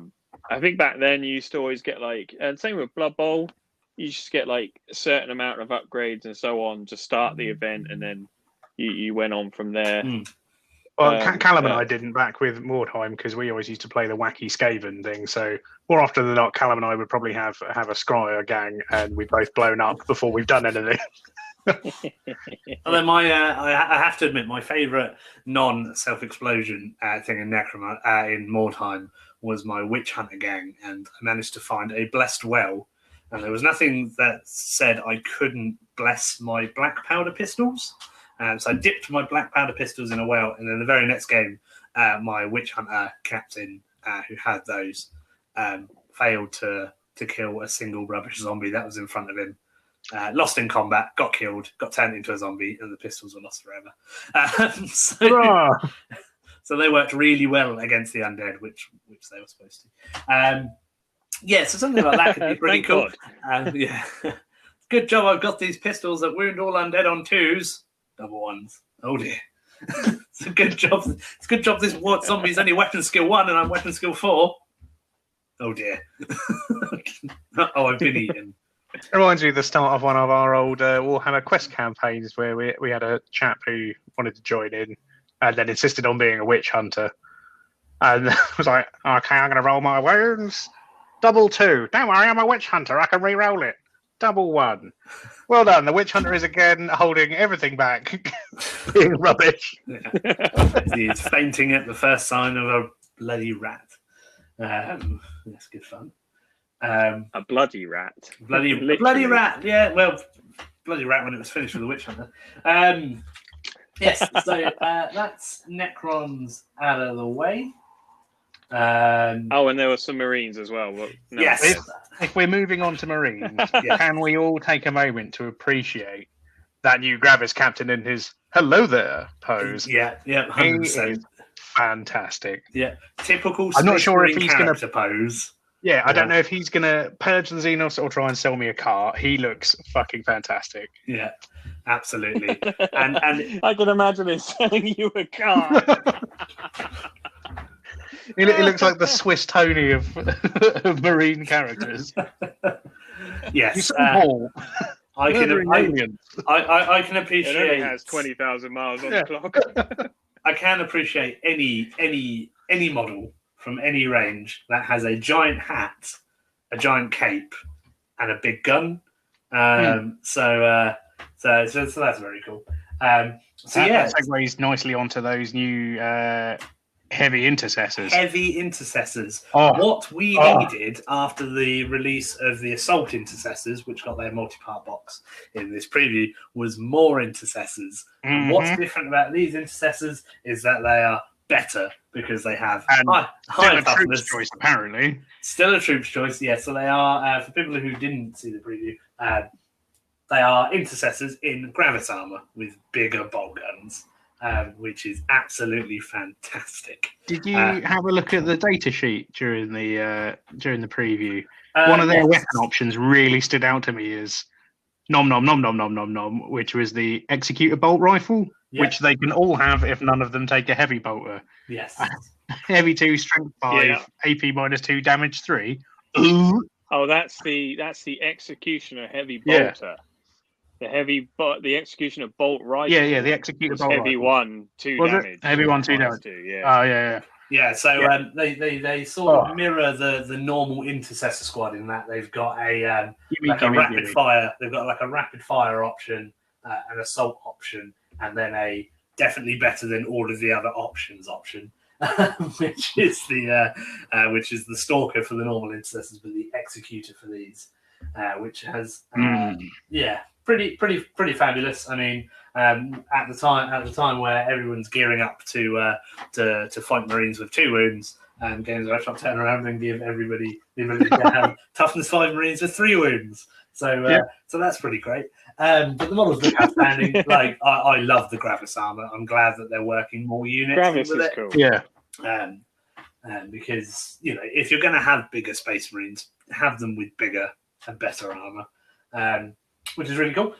think back then you used to always get and same with Blood Bowl, you just get a certain amount of upgrades and so on to start the event, and then you went on from there. Well, Callum and I didn't back with Mordheim because we always used to play the wacky Skaven thing. So more often than not, Callum and I would probably have a Scryer gang, and we'd both blown up before we've done anything. Although I have to admit, my favourite non-self-explosion thing in Necromunda in Mordheim was my witch hunter gang, and I managed to find a blessed well. And there was nothing that said I couldn't bless my black powder pistols. So I dipped my black powder pistols in a well, and then the very next game, my witch hunter captain, who had those, failed to kill a single rubbish zombie that was in front of him. Lost in combat, got killed, got turned into a zombie, and the pistols were lost forever. So they worked really well against the undead, which they were supposed to. So something like that could be pretty cool. Yeah, good job. I've got these pistols that wound all undead on 2s, double 1s. Oh dear, it's a good job. It's a good job. This zombie's only weapon skill 1, and I'm weapon skill 4. Oh dear. Oh, I've been eaten. It reminds me of the start of one of our old Warhammer Quest campaigns where we had a chap who wanted to join in and then insisted on being a witch hunter. And was like, okay, I'm going to roll my wounds. Double 2. Don't worry, I'm a witch hunter. I can re-roll it. Double 1. Well done. The witch hunter is again holding everything back. Being rubbish. Yeah. He's fainting at the first sign of a bloody rat. That's good fun. A bloody rat. Bloody rat. Yeah, well, bloody rat when it was finished with the witch hunter. Yes, so that's Necrons out of the way. And there were some Marines as well. But no, yes. If we're moving on to Marines, can we all take a moment to appreciate that new Gravis captain in his "Hello there" pose? Yeah, 100%. He is fantastic. Yeah, typical. I'm not sure if he's going to pose. Yeah, I don't know if he's going to purge the Xenos or try and sell me a car. He looks fucking fantastic. Yeah, absolutely. and I can imagine him selling you a car. He looks like the Swiss Tony of Marine characters. Yes, I can appreciate. It only has 20,000 miles on the clock. I can appreciate any model from any range that has a giant hat, a giant cape, and a big gun. So that's very cool. That segues nicely onto those new heavy intercessors. What we needed after the release of the Assault Intercessors, which got their multi-part box in this preview, was more intercessors. And what's different about these intercessors is that they are better because they have high troops choice, apparently. Still a troops choice, yeah. So they are, for people who didn't see the preview, they are intercessors in Gravis armor with bigger bolt guns, which is absolutely fantastic. Did you have a look at the data sheet during the preview? One of their weapon options really stood out to me as nom nom nom nom nom nom nom, which was the Executor bolt rifle, which they can all have if none of them take a heavy bolter. Yes. Heavy 2, strength 5, AP -2, damage 3. Ooh. Oh, that's the Executioner heavy bolter. Yeah. The Executioner bolt rifle. Yeah, the Executor bolt heavy rifle. 1, 2 was damage. Heavy 1, 2 damage. Yeah. Oh yeah. Yeah, so they sort of mirror the normal intercessor squad in that they've got a rapid fire. They've got like a rapid fire option, an assault option, and then a definitely better than all of the other options option, which is the Stalker for the normal intercessors, but the Executor for these, which has pretty fabulous. I mean, at the time where everyone's gearing up to fight Marines with 2 wounds, Games Workshop turn around and give everybody the ability to have toughness 5 Marines with 3 wounds. So that's pretty great. But the models look outstanding. Like I love the Gravis armor. I'm glad that they're working more units. Gravis with is it. cool. Yeah. Because if you're going to have bigger Space Marines, have them with bigger and better armor. Which is really cool.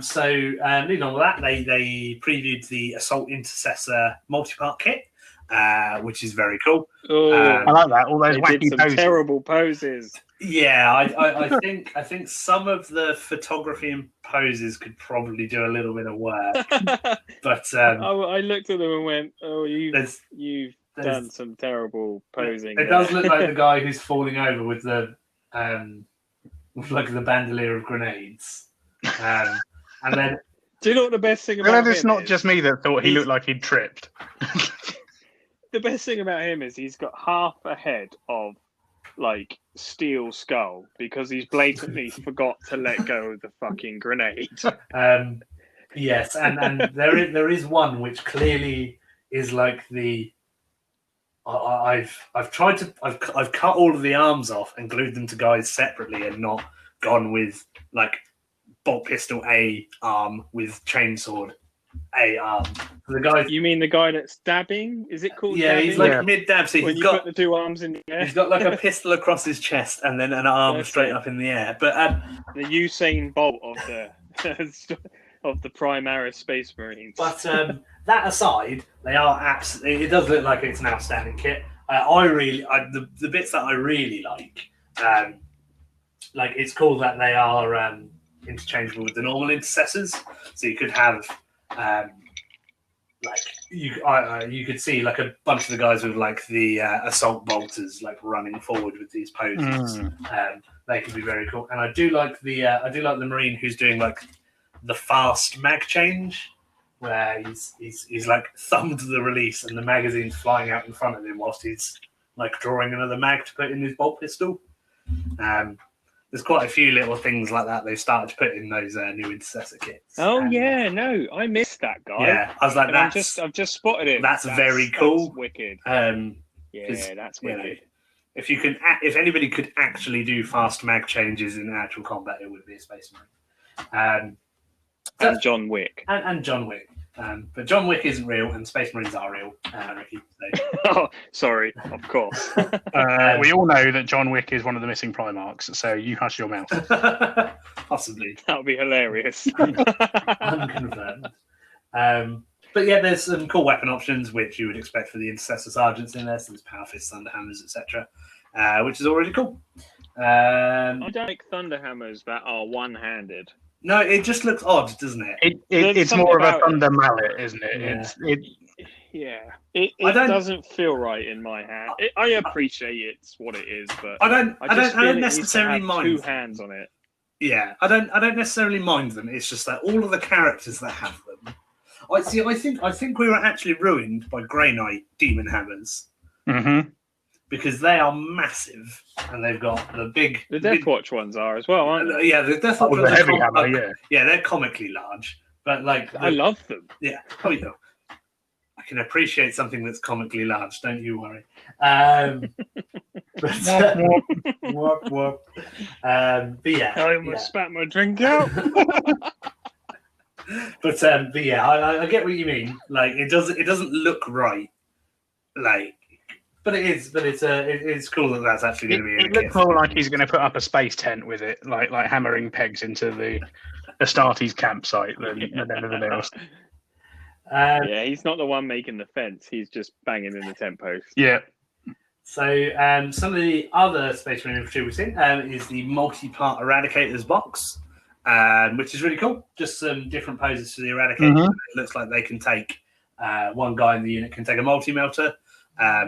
So leading on with that, they previewed the Assault Intercessor multi-part kit, which is very cool. I like that. All those wacky poses. Terrible poses. Yeah, I think some of the photography and poses could probably do a little bit of work. But I looked at them and went, "Oh, you've done some terrible posing." It does look like the guy who's falling over with the the bandolier of grenades. And then, do you know what the best thing about it's not just me that thought he looked like he'd tripped. the best thing about him is he's got half a head of like steel skull because he's blatantly forgot to let go of the fucking grenade. Yes, and there is one which clearly is like the. I've tried to I've cut all of the arms off and glued them to guys separately and not gone with like bolt pistol A arm with chainsword A arm. So the guy. You mean the guy that's dabbing? Is it called? Yeah, dabbing? he's like mid dab. So when he's you got put the two arms in the air. He's got like a pistol across his chest and then an arm That's straight it. up in the air. But the Usain Bolt of the of the Primaris Space Marines. But that aside, they are absolutely. It does look like it's an outstanding kit. The bits that I really like it's cool that they are interchangeable with the normal intercessors. So you could have you could see like a bunch of the guys with like the assault bolters like running forward with these poses. They could be very cool. And I do like the Marine who's doing like the fast mag change, where he's like thumbed the release and the magazine's flying out in front of him whilst he's like drawing another mag to put in his bolt pistol. There's quite a few little things like that they've started to put in those new intercessor kits. Oh I missed that guy. Yeah, I was like, I've just spotted him. That's very cool. That's wicked. That's wicked. If anybody could actually do fast mag changes in actual combat, it would be a Space Marine. And John Wick. And John Wick. But John Wick isn't real, and Space Marines are real, Ricky. So. Oh, sorry, of course. We all know that John Wick is one of the missing Primarchs, so you hush your mouth. Possibly. That would be hilarious. Unconfirmed. But yeah, there's some cool weapon options, which you would expect for the Intercessor Sergeants in there. So there's Power Fists, Thunderhammers, etc., which is already cool. I don't like Thunderhammers that are one-handed. No, it just looks odd, doesn't it? It's more of a thunder mallet, isn't it? Yeah. It doesn't feel right in my hand. I appreciate it's what it is, but I don't necessarily mind two hands on it. Yeah, I don't necessarily mind them. It's just that all of the characters that have them. I think we were actually ruined by Grey Knight Demon Hammers. Mm-hmm. Because they are massive and they've got the big. The Deathwatch ones are as well, aren't they? Yeah, the Deathwatch ones the heavy hammer, yeah, they're comically large, but like I love them. Yeah, I can appreciate something that's comically large. Don't you worry. But yeah, I almost spat my drink out. But yeah, I get what you mean. Like it doesn't look right. Like. But it's cool that that's actually going to be in it looks more like he's going to put up a space tent with it, like hammering pegs into the Astartes campsite than anything else. Yeah, he's not the one making the fence. He's just banging in the tent post. Yeah. So some of the other Space Marine infantry we've seen is the multi-part Eradicators box, which is really cool. Just some different poses for the Eradicators. Mm-hmm. It looks like they can take one guy in the unit can take a multi-melter.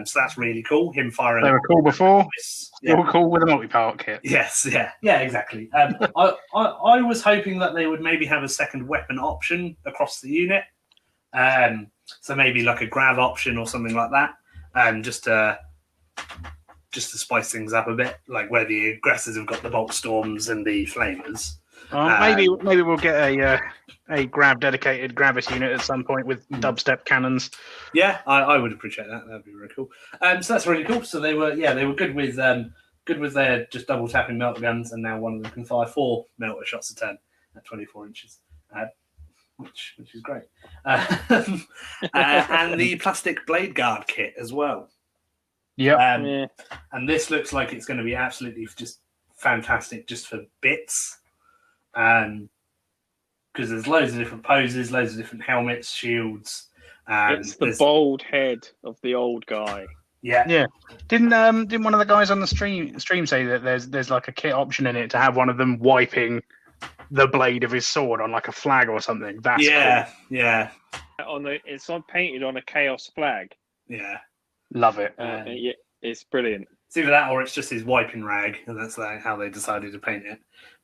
So that's really cool. Him firing. They were cool before. They were cool with a multi-part kit. Yes, yeah, exactly. I was hoping that they would maybe have a second weapon option across the unit. So maybe like a grav option or something like that, just to spice things up a bit, like where the aggressors have got the bolt storms and the flamers. Maybe we'll get a dedicated Gravis unit at some point with dubstep cannons. Yeah, I would appreciate that. That'd be very cool. So that's really cool. So they were good with their just double tapping melter guns, and now one of them can fire 4 melter shots a turn at 24 inches, which is great. And the plastic blade guard kit as well. Yeah. And this looks like it's going to be absolutely just fantastic, just for bits. Because there's loads of different poses, loads of different helmets, shields. It's the bald head of the old guy. Yeah. Didn't one of the guys on the stream say that there's like a kit option in it to have one of them wiping the blade of his sword on like a flag or something? That's cool. Yeah. It's painted on a Chaos flag. Yeah, love it. Yeah, it's brilliant. It's either that or it's just his wiping rag, and that's how they decided to paint it.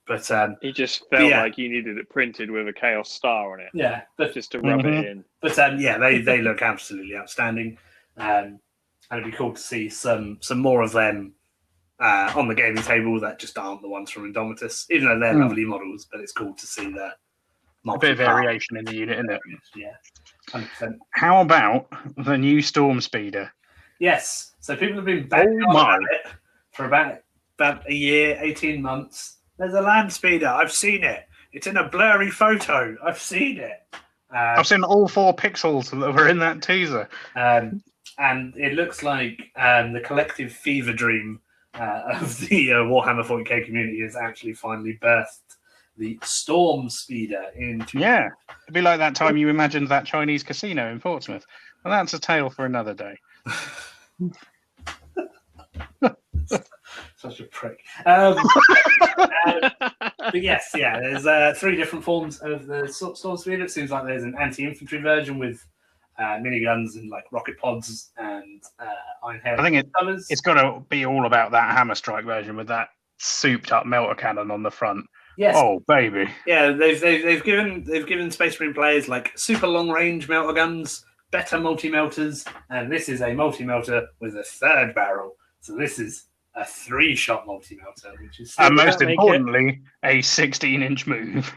But he just felt like he needed it printed with a Chaos star on it. Yeah, but just to rub it in. But they look absolutely outstanding. and it'd be cool to see some more of them on the gaming table that just aren't the ones from Indomitus, even though they're lovely models. But it's cool to see the a bit of variation in the unit, isn't it? Yeah, 100%. How about the new Storm Speeder? Yes. So people have been banging on about it for about a year, 18 months. There's a land speeder. I've seen it. It's in a blurry photo. I've seen it. I've seen all 4 pixels that were in that teaser. And it looks like the collective fever dream of the Warhammer 40k community has actually finally birthed the Storm Speeder into... Yeah, it'd be like that time you imagined that Chinese casino in Portsmouth. Well, that's a tale for another day. Such a prick. But yes, yeah, there's 3 different forms of the Storm Speeder. It seems like there's an anti-infantry version with miniguns and like rocket pods and iron hair. I think it's got to be all about that Hammer Strike version with that souped-up melter cannon on the front. Yes. Oh baby. Yeah, they've given Space Marine players like super long range melter guns, better multi melters, and this is a multi melter with a 3rd barrel. So this is a 3-shot multi melter, which is and most importantly, a 16-inch move.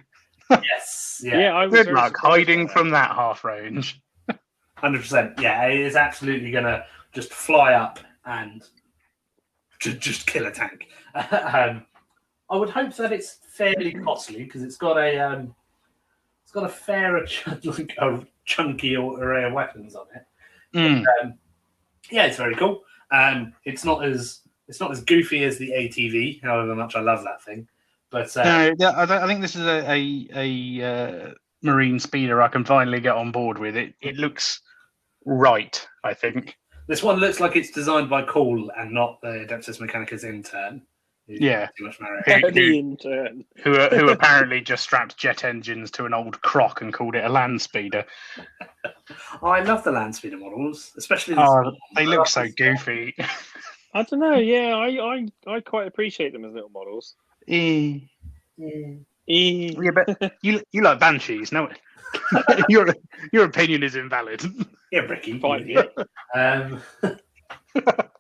Yes. Yeah. I was Good luck hiding from that half range. 100%. Yeah, it is absolutely gonna just fly up and just kill a tank. I would hope that it's fairly costly because it's got a fair like a chunky array of weapons on it. But, yeah, it's very cool. It's not as goofy as the ATV, however much I love that thing. But I think this is a Marine speeder I can finally get on board with. It looks right, I think. This one looks like it's designed by Cool and not the Adeptus Mechanicus intern. Yeah, too much the intern. Who apparently just strapped jet engines to an old croc and called it a land speeder. Oh, I love the land speeder models, especially. They look so goofy. I don't know. Yeah, I quite appreciate them as little models. Yeah, but you like banshees, no? Your opinion is invalid. Yeah, Bricky. Fine.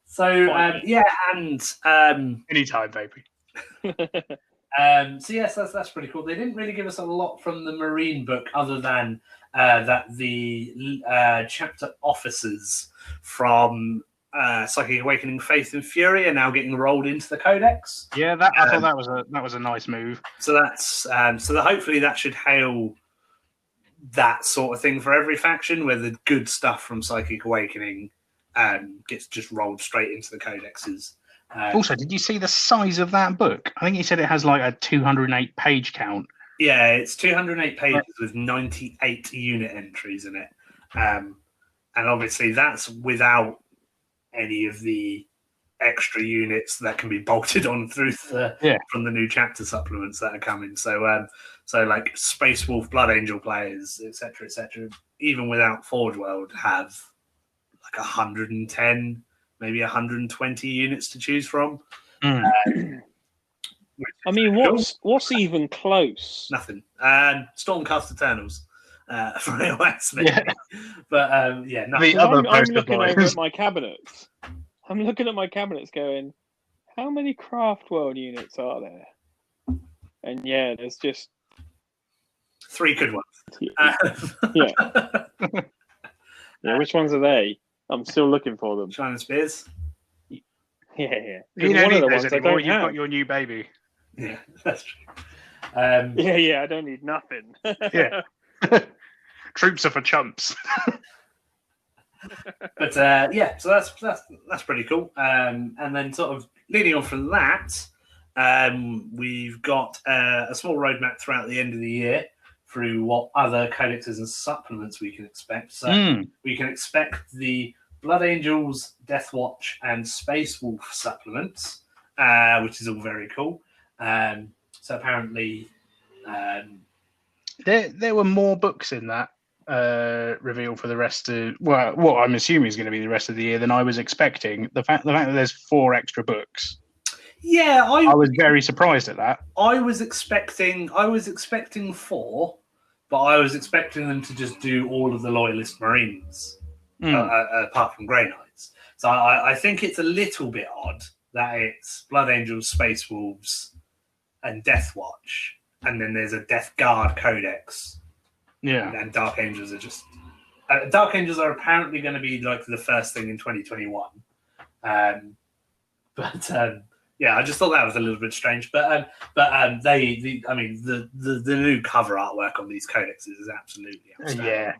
So yeah, and anytime, baby. So yes, that's pretty cool. They didn't really give us a lot from the Marine book, other than that the chapter officers from Psychic Awakening, Faith and Fury are now getting rolled into the Codex. Yeah, I thought that was a nice move. So that's hopefully that should hail that sort of thing for every faction, where the good stuff from Psychic Awakening gets just rolled straight into the codexes. Also, did you see the size of that book? I think he said it has like a 208 page count. Yeah, it's 208 pages with 98 unit entries in it. And obviously that's without any of the extra units that can be bolted on through from the new chapter supplements that are coming. So like Space Wolf, Blood Angel players, etc., even without Forge World, have like 110, maybe 120 units to choose from. I mean, what's even close? Nothing. Stormcast Eternals for AOS, maybe. Yeah. But yeah, nothing. I'm looking over at my cabinets. I'm looking at my cabinets going, how many Craft World units are there? And yeah, there's just 3 good ones. Yeah. Yeah, which ones are they? I'm still looking for them. Shining Spears. Yeah. You don't need those anymore. You've got your new baby. Yeah, that's true. Yeah, I don't need nothing. Yeah. Troops are for chumps. But yeah, so that's pretty cool. And then sort of leading on from that, we've got a small roadmap throughout the end of the year through what other codexes and supplements we can expect. So we can expect the Blood Angels, Death Watch, and Space Wolf supplements, which is all very cool. So apparently, there were more books in that reveal for the rest of what I'm assuming is going to be the rest of the year than I was expecting. The fact that there's 4 extra books. Yeah, I was very surprised at that. I was expecting 4, but I was expecting them to just do all of the Loyalist Marines, apart from Grey Knights. So I think it's a little bit odd that it's Blood Angels, Space Wolves, and Death Watch, and then there's a Death Guard Codex. Yeah. And Dark Angels are just... Dark Angels are apparently going to be like the first thing in 2021. Yeah, I just thought that was a little bit strange. But the new cover artwork on these codexes is absolutely outstanding. Yeah.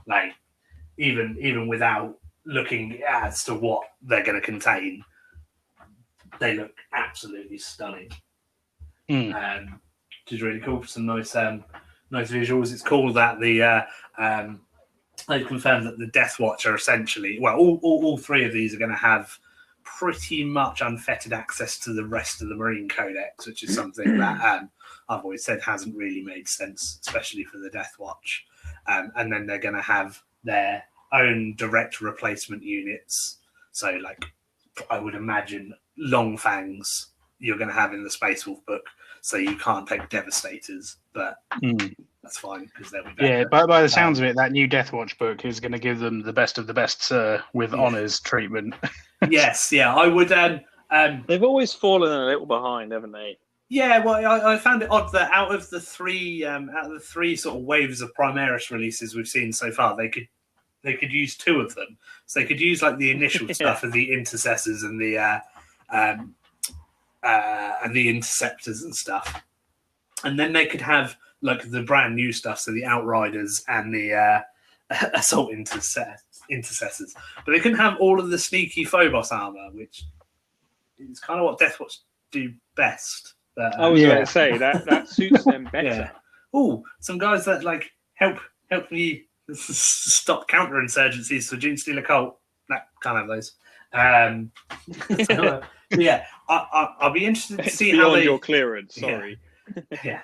Like, even without looking as to what they're going to contain, they look absolutely stunning. Which is really cool. Some nice visuals. It's cool that they've confirmed that the Death Watch are essentially, well, all three of these are going to have pretty much unfettered access to the rest of the Marine Codex, which is something that I've always said hasn't really made sense, especially for the Death Watch. And then they're going to have their own direct replacement units. So, like, I would imagine Long Fangs you're going to have in the Space Wolf book, so you can't take Devastators, but that's fine because they'll be better. Yeah, by the sounds of it, that new Death Watch book is going to give them the best of the best with honours treatment. Yes, yeah, I would. They've always fallen a little behind, haven't they? Yeah, well, I found it odd that out of the three sort of waves of Primaris releases we've seen so far, they could use two of them. So they could use like the initial stuff of the Intercessors and the Interceptors and stuff, and then they could have like the brand new stuff, so the Outriders and the Assault Intercessors. But they couldn't have all of the sneaky Phobos armor, which is kind of what Deathwatch do best. But, I was going to say that suits them better. Yeah. Oh, some guys that like help me stop counterinsurgencies for Dune Stealer Cult. That can't have those. Yeah, I'll be interested to see how your clearance. Sorry. Yeah,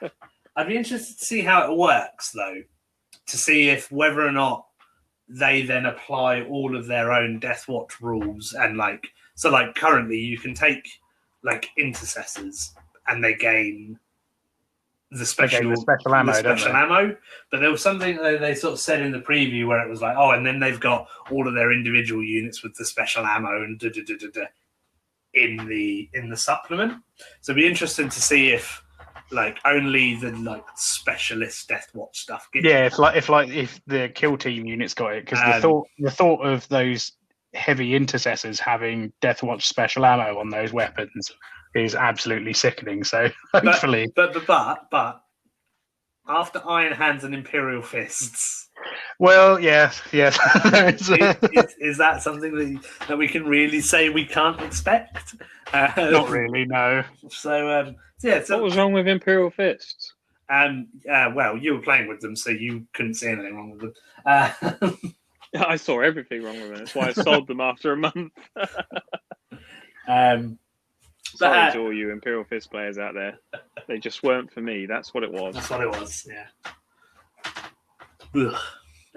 I'd be interested to see how it works though, to see if whether or not they then apply all of their own Death Watch rules and like currently you can take like Intercessors and they gain the special ammo, but there was something they sort of said in the preview where it was like, oh, and then they've got all of their individual units with the special ammo and in the supplement. So it'd be interesting to see if like only the like specialist Death Watch stuff gets if the kill team units got it, because the thought of those heavy Intercessors having Death Watch special ammo on those weapons is absolutely sickening. So hopefully, but after Iron Hands and Imperial Fists, well, yes. is that something that we can really say we can't expect? Not really, no. So what was wrong with Imperial Fists? Well, you were playing with them, so you couldn't see anything wrong with them. I saw everything wrong with them. That's why I sold them after a month. Sorry to all you Imperial Fist players out there. They just weren't for me. That's what it was. That's what it was, yeah. Ugh.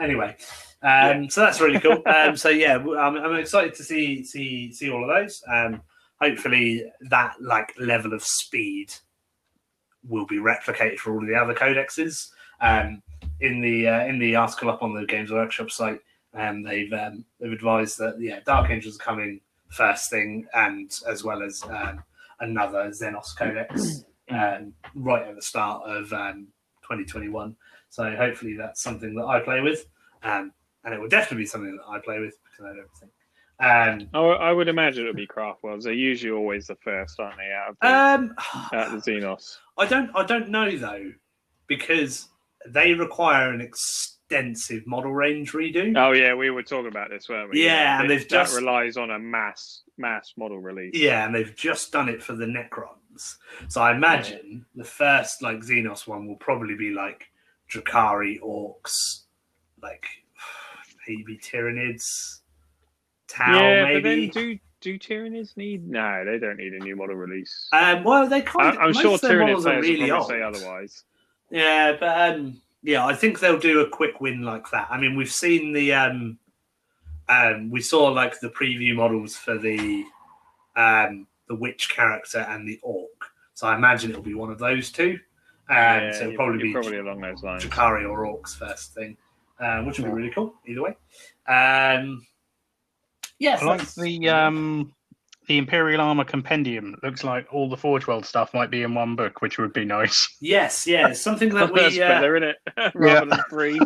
Anyway, so that's really cool. So yeah, I'm excited to see all of those. Hopefully that like level of speed will be replicated for all of the other codexes. In the article up on the Games Workshop site, they've advised that Dark Angels are coming first thing, and as well as another Xenos Codex right at the start of 2021. So hopefully that's something that I play with, and it will definitely be something that I play with because I don't think. I would imagine it would be Craft Worlds. They're usually always the first, aren't they? Out of the Xenos. I don't know though, because they require an extensive model range redo. Oh yeah, we were talking about this, weren't we? Yeah, and that relies on a mass model release. Yeah, and they've just done it for the Necrons. So I imagine the first like Xenos one will probably be like Drakari, Orcs, like maybe Tyranids, Tau, maybe. But then do Tyranids need? No, they don't need a new model release. Well, they kind of. I'm sure Tyranid players really will say otherwise. Yeah, but I think they'll do a quick win like that. I mean, we've seen the we saw like the preview models for the witch character and the orc. So I imagine it'll be one of those two. So it'll probably be along those lines. Drakari or orcs first thing, which would be really cool either way. Yes, I like the Imperial Armor Compendium. Looks like all the Forge World stuff might be in one book, which would be nice. Yes, it's something that That's we. better, isn't it? Rather than 3.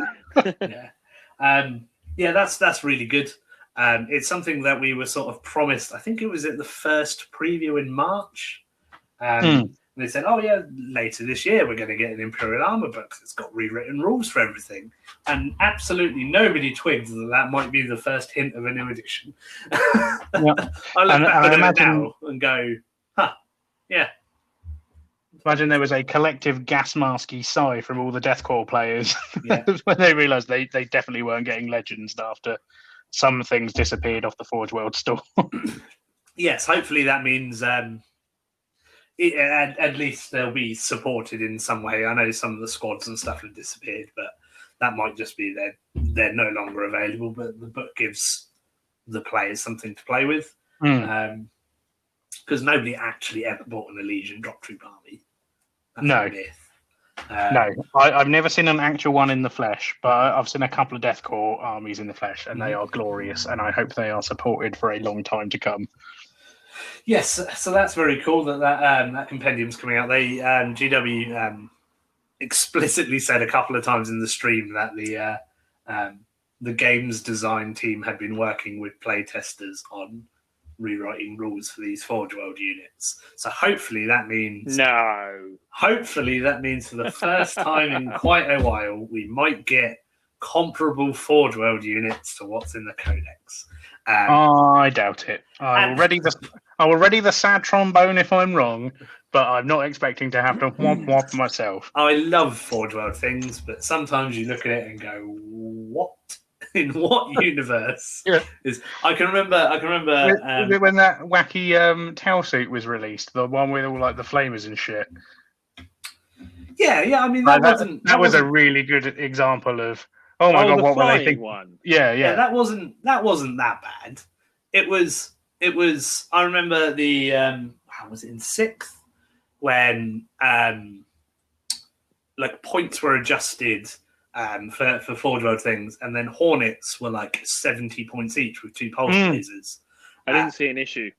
Yeah, that's really good. It's something that we were sort of promised. I think it was at the first preview in March. And they said, "Oh yeah, later this year we're going to get an Imperial Armor book. It's got rewritten rules for everything." And absolutely nobody twigged that might be the first hint of a new edition. I look back at it now and go, "Huh, yeah." Imagine there was a collective gas masky sigh from all the Deathcore players Yeah. when they realised they definitely weren't getting Legends after some things disappeared off the Forge World store. Yes, hopefully that means at least they'll be supported in some way. I know some of the squads and stuff have disappeared, but that might just be they're no longer available. But the book gives the players something to play with, because nobody actually ever bought an Legion drop troop army. That's a myth. No, I've never seen an actual one in the flesh, but I've seen a couple of Deathcore armies in the flesh, and they are glorious, and I hope they are supported for a long time to come. Yes, so that's very cool that compendium's coming out. They GW explicitly said a couple of times in the stream that the games design team had been working with playtesters on rewriting rules for these Forge World units. So hopefully that means for the first time in quite a while we might get comparable Forge World units to what's in the Codex. I doubt it. I will ready the sad trombone if I'm wrong, but I'm not expecting to have to whomp whomp myself. I love Forge World things, but sometimes you look at it and go, "What? In what universe?" I can remember when that wacky tail suit was released, the one with all like the flamers and shit. Yeah. I mean, that was a really good example of. Oh my god! What were they thinking? One. Yeah. That wasn't that bad. It was. I remember the. How was it in 6th when like points were adjusted for Forge World things, and then Hornets were like 70 points each with 2 pulse lasers. I didn't see an issue.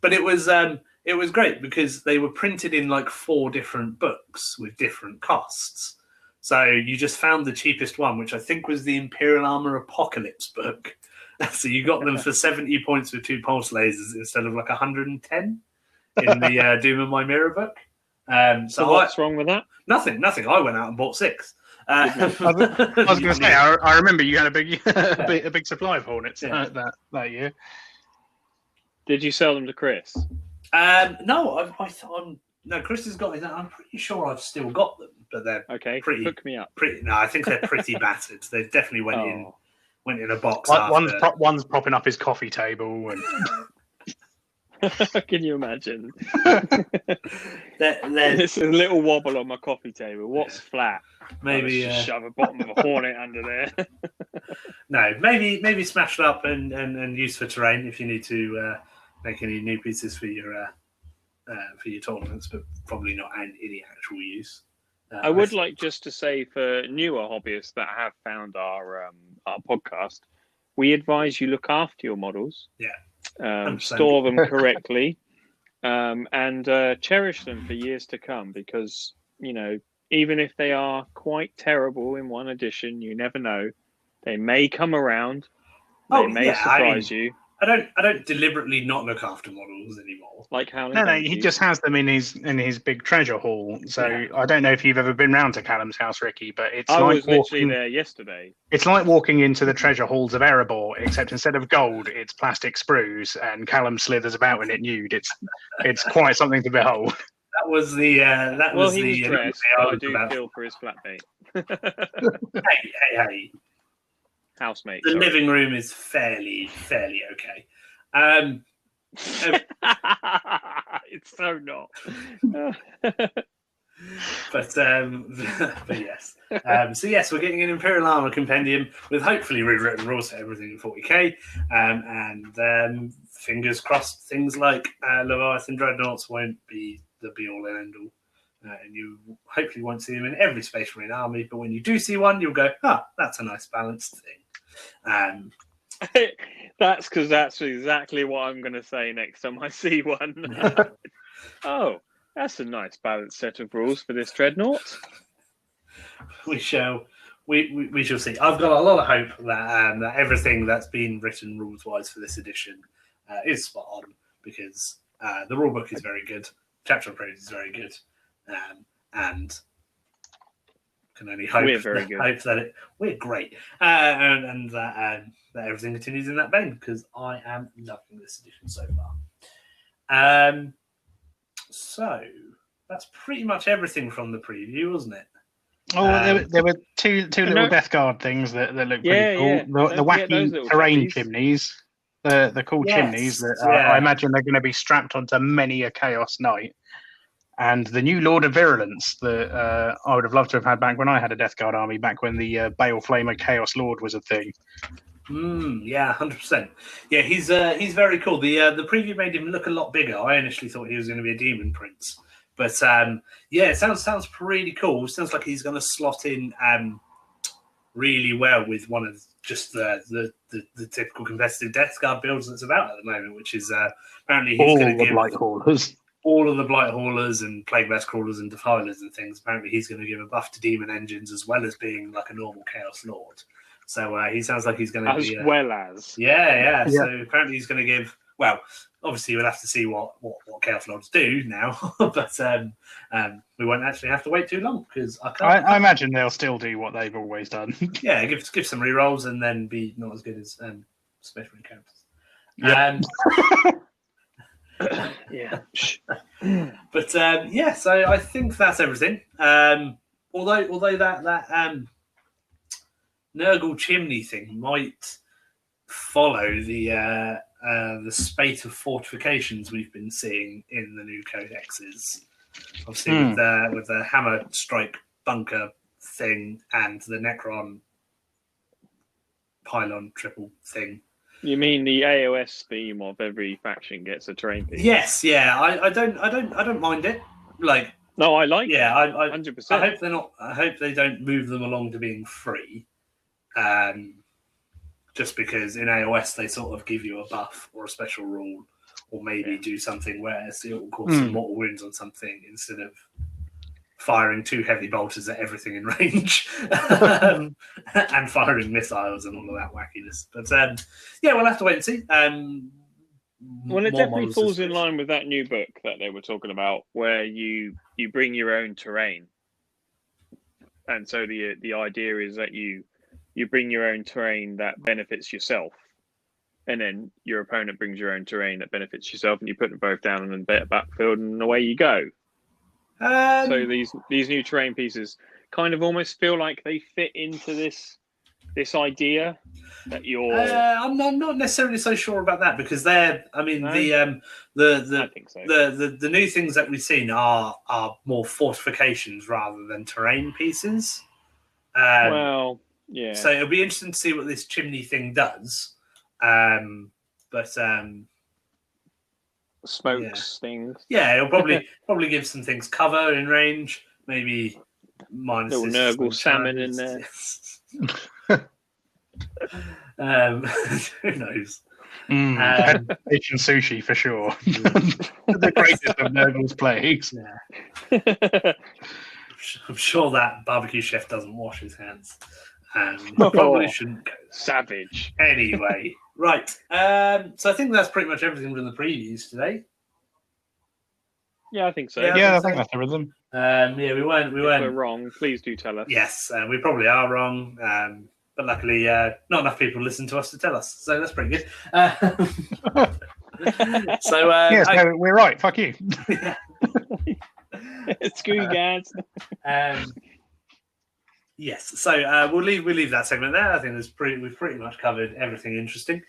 But it was great because they were printed in like 4 different books with different costs. So you just found the cheapest one, which I think was the Imperial Armor Apocalypse book. So you got them for 70 points with 2 pulse lasers instead of like 110 in the Doom of My Mirror book. So what's wrong with that? Nothing. I went out and bought 6. I was going to say, I remember you had a big supply of Hornets that year. Did you sell them to Chris? No, no. Chris has got. I'm pretty sure I've still got them, but they're pretty. Hook me up. No, I think they're pretty battered. They definitely went in a box. One's propping up his coffee table and. Can you imagine? There's a little wobble on my coffee table. What's flat? Maybe just shove a bottom of a Hornet under there. No, maybe smash it up and use for terrain if you need to make any new pieces for your tournaments, but probably not any actual use. I would like just to say for newer hobbyists that have found our podcast, we advise you look after your models. Yeah. Store them correctly, and cherish them for years to come, because even if they are quite terrible in one edition, you never know. They may come around. They may surprise you. I don't deliberately not look after models anymore. Like how? No, he just has them in his big treasure hall. So I don't know if you've ever been round to Callum's house, Ricky, but I was literally there yesterday. It's like walking into the treasure halls of Erebor, except instead of gold, it's plastic sprues, and Callum slithers about in it nude. It's quite something to behold. That was the he was dressed, but I do feel for his flatmate. Hey. Housemate. The living room is fairly okay. It's so not. But yes. So yes, we're getting an Imperial Armor Compendium with hopefully rewritten rules for everything in 40k, and fingers crossed things like Leviathan Dreadnoughts won't be the be-all and end-all. And you hopefully won't see them in every Space Marine army, but when you do see one, you'll go, that's a nice balanced thing. That's because that's exactly what I'm going to say next time I see one. Oh, that's a nice balanced set of rules for this dreadnought. We shall see. I've got a lot of hope that that everything that's been written rules-wise for this edition is spot on, because the rulebook is very good, chapter approach is very good, and can only hope that we're great, and that everything continues in that vein, because I am loving this edition so far. So that's pretty much everything from the preview, wasn't it? Oh, there were two little Death Guard things that look pretty cool. Yeah. The wacky terrain chimneys, the cool chimneys that I imagine they're going to be strapped onto many a Chaos Knight. And the new Lord of Virulence that I would have loved to have had back when I had a Death Guard army, back when the Bale Flamer Chaos Lord was a thing. Yeah, 100%. Yeah, he's very cool. The preview made him look a lot bigger. I initially thought he was going to be a Demon Prince. But yeah, it sounds pretty cool. It sounds like he's going to slot in really well with one of just the typical competitive Death Guard builds that's about at the moment, which is apparently he's going to give Blight Haulers. All of the Blight Haulers and Plague Beast Crawlers and Defilers and things. Apparently he's going to give a buff to Demon Engines as well as being like a normal Chaos Lord. So he sounds like he's going to be... Yeah. So apparently he's going to give... Well, obviously we'll have to see what Chaos Lords do now, but we won't actually have to wait too long, because I imagine they'll still do what they've always done. Yeah, give some rerolls and then be not as good as special encounters. Yeah. But so I think that's everything. Although that Nurgle chimney thing might follow the spate of fortifications we've been seeing in the new codexes. Obviously, with the hammer strike bunker thing and the Necron pylon triple thing. You mean the AOS theme of every faction gets a terrain piece? Yes, yeah. I don't mind it. Like, no, I like. Yeah, it. I 100%. I hope they're not. I hope they don't move them along to being free. Just because in AOS they sort of give you a buff or a special rule, or maybe do something where it will cause some mortal wounds on something instead of firing 2 heavy bolters at everything in range and firing missiles and all of that wackiness. But we'll have to wait and see. Well, it definitely falls in line with that new book that they were talking about, where you bring your own terrain, and so the idea is that you bring your own terrain that benefits yourself, and then your opponent brings your own terrain that benefits yourself, and you put them both down on the backfield, and away you go. So these new terrain pieces kind of almost feel like they fit into this idea that you're. I'm not necessarily so sure about that, because they're. I mean, I think so. The new things that we've seen are more fortifications rather than terrain pieces. Well. Yeah. So it'll be interesting to see what this chimney thing does. Smokes things. Yeah, it'll probably give some things cover in range. Maybe minus little Nurgle salmon in there. Who knows? Asian sushi for sure. The greatest of Nurgle's plagues. Yeah. I'm sure that barbecue chef doesn't wash his hands. Probably shouldn't go there. Savage. Anyway, right. So I think that's pretty much everything from the previews today. Yeah, I think so. Yeah, I think that's everything. We weren't. If we're wrong, please do tell us. Yes, we probably are wrong. But luckily, not enough people listen to us to tell us. So that's pretty good. We're right. Fuck you. Screw you guys. Yes, so we'll leave that segment there. I think we've pretty much covered everything interesting.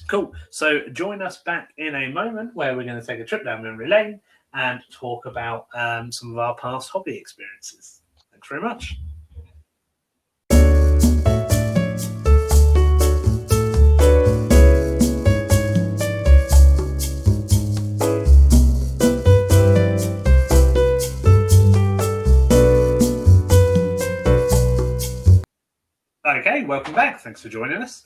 Cool. So join us back in a moment where we're going to take a trip down memory lane and talk about some of our past hobby experiences. Thanks very much. Okay, welcome back. thanks for joining us.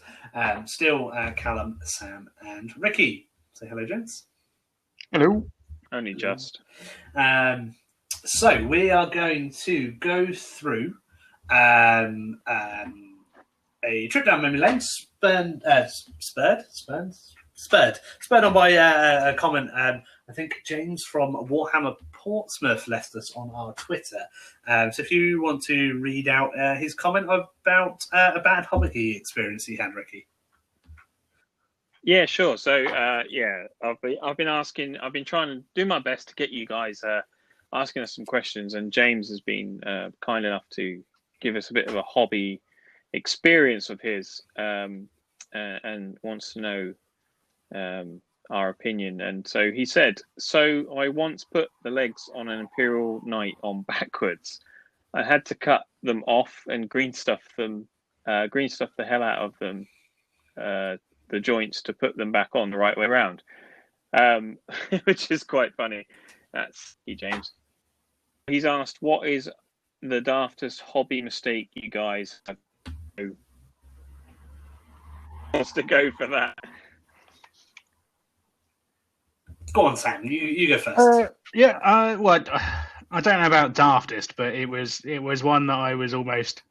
Still Callum, Sam, and Ricky. Say hello, gents. Hello. Only just. So we are going to go through a trip down memory lane, spurred on by a comment. I think James from Warhammer Portsmouth left us on our Twitter. So if you want to read out his comment about a bad hobby experience he had, Ricky. Yeah, sure. So I've been trying to do my best to get you guys asking us some questions, and James has been kind enough to give us a bit of a hobby experience of his, and wants to know our opinion. And so he said, so I once put the legs on an Imperial Knight on backwards. I had to cut them off and green stuff the hell out of them, the joints, to put them back on the right way around, which is quite funny. That's James. He's asked, what is the daftest hobby mistake you guys have? Wants to go for that? Go on, Sam. You go first. Well, I don't know about daftest, but it was one that I was almost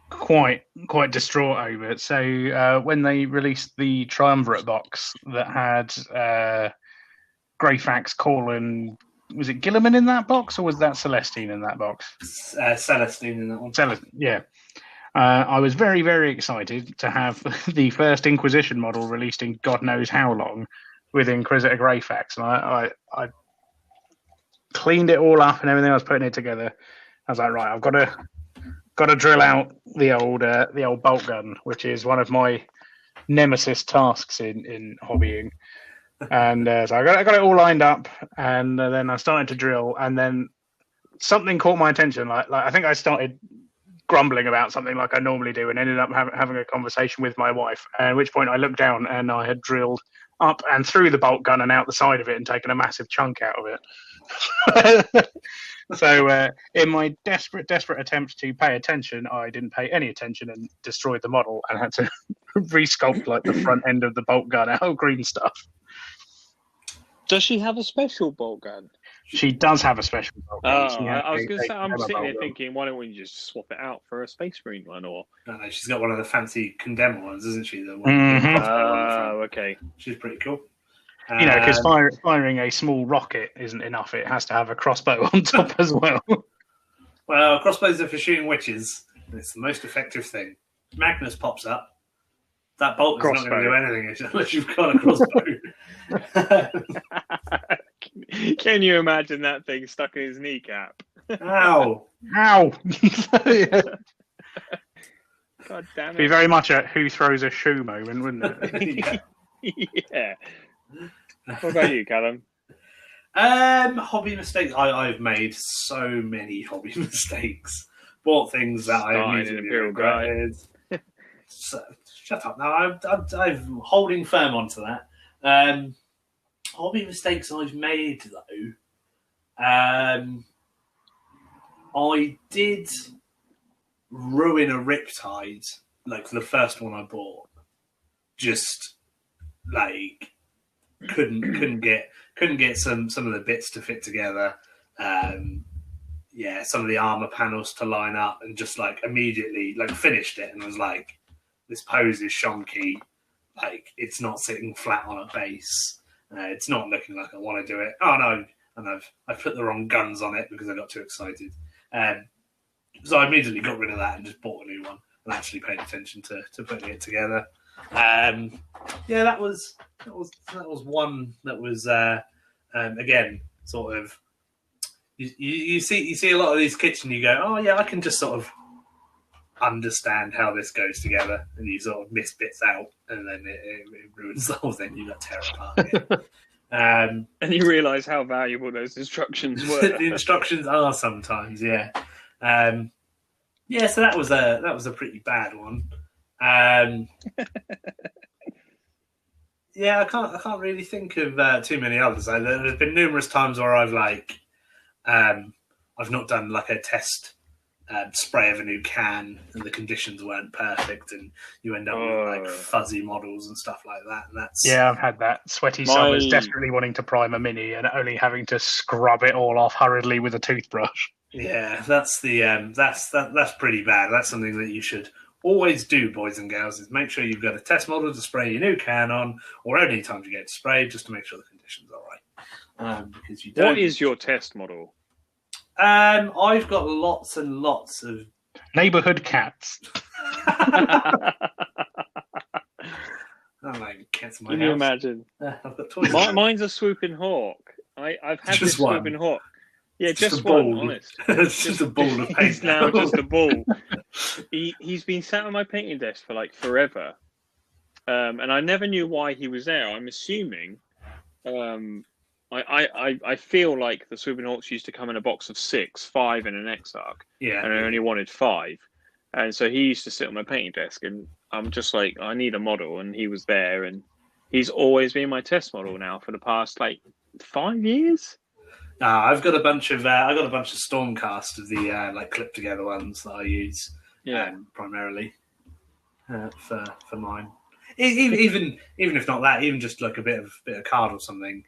quite distraught over. So when they released the Triumvirate box that had Greyfax, Corlin, was it Gilliman in that box, or was that Celestine in that box? Celestine in that one. Yeah. I was very, very excited to have the first Inquisition model released in God knows how long with Inquisitor Greyfax, and I cleaned it all up and everything. I was putting it together. I was like, right, I've got to drill out the old bolt gun, which is one of my nemesis tasks in hobbying. And so I got it all lined up, and then I started to drill, and then something caught my attention. Like I think I started grumbling about something like I normally do, and ended up having a conversation with my wife. At which point I looked down, and I had drilled up and through the bolt gun and out the side of it, and taken a massive chunk out of it. So in my desperate attempt to pay attention, I didn't pay any attention and destroyed the model, and had to resculpt like the front end of the bolt gun out of green stuff. Does she have a special bolt gun? She does have a special bolt gun. I was going to say, I'm sitting there thinking, why don't we just swap it out for a Space Marine one? Or no, she's got one of the fancy Condemn ones, isn't she? The one. Mm-hmm. Okay. She's pretty cool. Because firing a small rocket isn't enough. It has to have a crossbow on top as well. Well, crossbows are for shooting witches. And it's the most effective thing. Magnus pops up. That bolt is not going to do anything unless you've got a crossbow. Can you imagine that thing stuck in his kneecap? Ow! Ow! God damn it. Be very much a who throws a shoe moment, wouldn't it? Yeah. What about you, Callum? Hobby mistakes. I've made so many hobby mistakes. Bought things that I immediately regretted. So, shut up now. I'm holding firm onto that. Hobby mistakes I've made, though. I did ruin a Riptide, like the first one I bought. Just like couldn't get some of the bits to fit together. Some of the armor panels to line up, and just like immediately like finished it and was like, this pose is shonky. Like it's not sitting flat on a base. It's not looking like I want to do it. Oh no, and I've put the wrong guns on it because I got too excited. So I immediately got rid of that and just bought a new one and actually paid attention to putting it together. That was one that was again sort of you see a lot of these kits and you go, oh yeah, I can just sort of understand how this goes together, and you sort of miss bits out, and then it ruins the whole thing. You got tear apart again. And you realise how valuable those instructions were. The instructions are sometimes, yeah. So that was a pretty bad one. I can't really think of too many others. There's been numerous times where I've not done like a test spray of a new can and the conditions weren't perfect, and you end up with like fuzzy models and stuff like that. And that's I've had that. Sweaty summers, desperately wanting to prime a mini and only having to scrub it all off hurriedly with a toothbrush. Yeah, that's pretty bad. That's something that you should always do, boys and girls, is make sure you've got a test model to spray your new can on, or any time you get to spray, just to make sure the conditions are right. Because you don't. What is your test model? I've got lots and lots of neighborhood cats. I don't like cats in my Can house. you imagine? I've got toys. Mine's a swooping hawk. I've had Just this one. swooping hawk. Yeah, Just just a one, ball. honest. It's just a ball of paint. He's now just a ball. He's been sat on my painting desk for like forever. And I never knew why he was there. I'm assuming I feel like the swooping hawks used to come in a box of 6, 5 in an Exarch. Yeah. And I only wanted 5. And so he used to sit on my painting desk, and I'm just like, I need a model, and he was there, and he's always been my test model now for the past like 5 years. I've got a bunch of Stormcast of the like clip together ones that I use primarily for mine. Even if not that, even just like a bit of card or something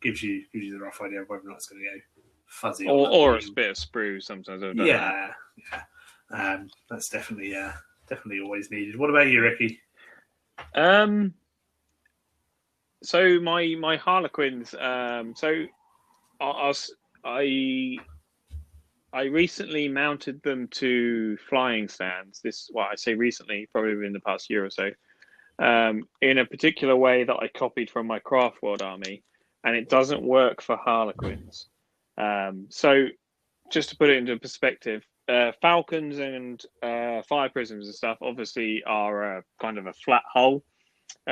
gives you the rough idea of whether or not it's going to go fuzzy or a bit of sprue sometimes. I've done that. That's definitely always needed. What about you, Ricky? So my Harlequins. I recently mounted them to flying stands. I say recently, probably in the past year or so, in a particular way that I copied from my Craft World army, and it doesn't work for Harlequins. So just to put it into perspective, Falcons and Fire Prisms and stuff obviously are kind of a flat hull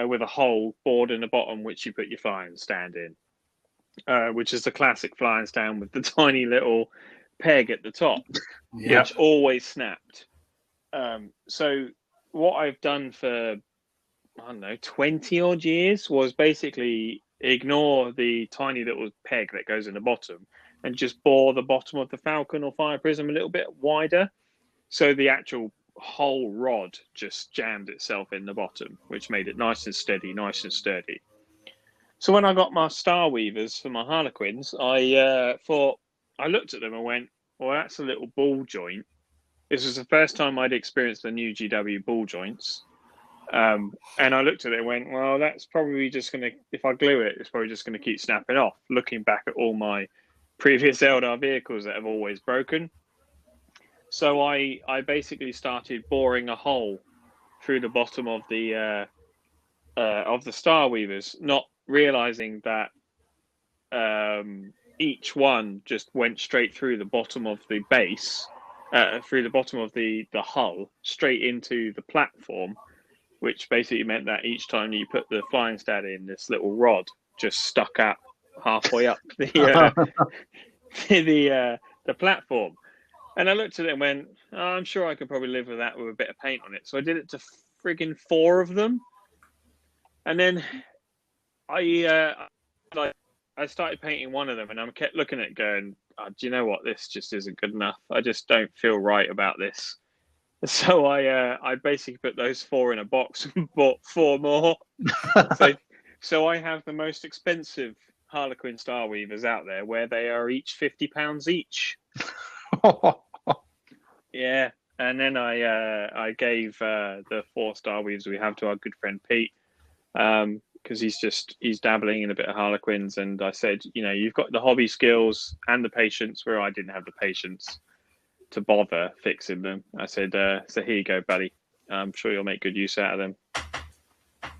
with a hole bored in the bottom, which you put your flying stand in. Which is the classic flying stand with the tiny little peg at the top, which always snapped. So what I've done for, 20 odd years was basically ignore the tiny little peg that goes in the bottom and just bore the bottom of the Falcon or Fire Prism a little bit wider. So the actual whole rod just jammed itself in the bottom, which made it nice and steady, nice and sturdy. So when I got my Star Weavers for my Harlequins, I looked at them and went, well, that's a little ball joint. This was the first time I'd experienced the new GW ball joints. And I looked at it and went, well, that's probably just going to, if I glue it, it's probably just going to keep snapping off, looking back at all my previous Eldar vehicles that have always broken. So I basically started boring a hole through the bottom of the Star Weavers, not realizing that each one just went straight through the bottom of the base, through the bottom of the hull, straight into the platform, which basically meant that each time you put the flying stand in, this little rod just stuck out halfway up the platform. And I looked at it and went, I'm sure I could probably live with that with a bit of paint on it. So I did it to friggin' 4 of them. And then I started painting one of them, and I kept looking at it going, do you know what? This just isn't good enough. I just don't feel right about this. So I basically put those 4 in a box and bought 4 more. So I have the most expensive Harlequin Star Weavers out there, where they are each £50 each. Yeah, and then I gave the 4 Star Weavers we have to our good friend Pete. Because he's dabbling in a bit of Harlequins, and I said, you've got the hobby skills and the patience, where I didn't have the patience to bother fixing them. I said, so here you go, buddy. I'm sure you'll make good use out of them.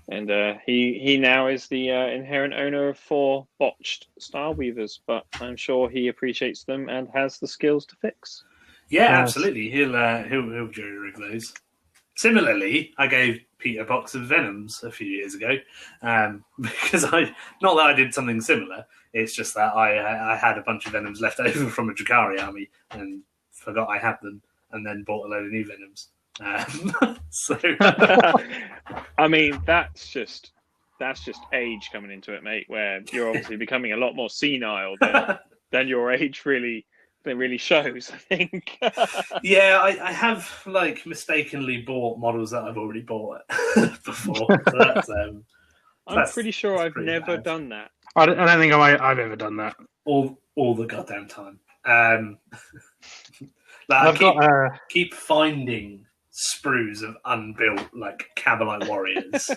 And he now is the inherent owner of 4 botched Star Weavers, but I'm sure he appreciates them and has the skills to fix. Yeah, absolutely. He'll jury rig those. Similarly, I gave Pete a box of Venoms a few years ago because not that I did something similar. It's just that I had a bunch of Venoms left over from a Drakari army and forgot I had them, and then bought a load of new Venoms. So, I mean, that's just age coming into it, mate. Where you're obviously becoming a lot more senile than your age really that really shows, I think. Yeah, I have like mistakenly bought models that I've already bought before. So I'm pretty sure I've pretty never bad. done that. I don't think I've ever done that. All the goddamn time. I've keep finding sprues of unbuilt like Cabalite warriors,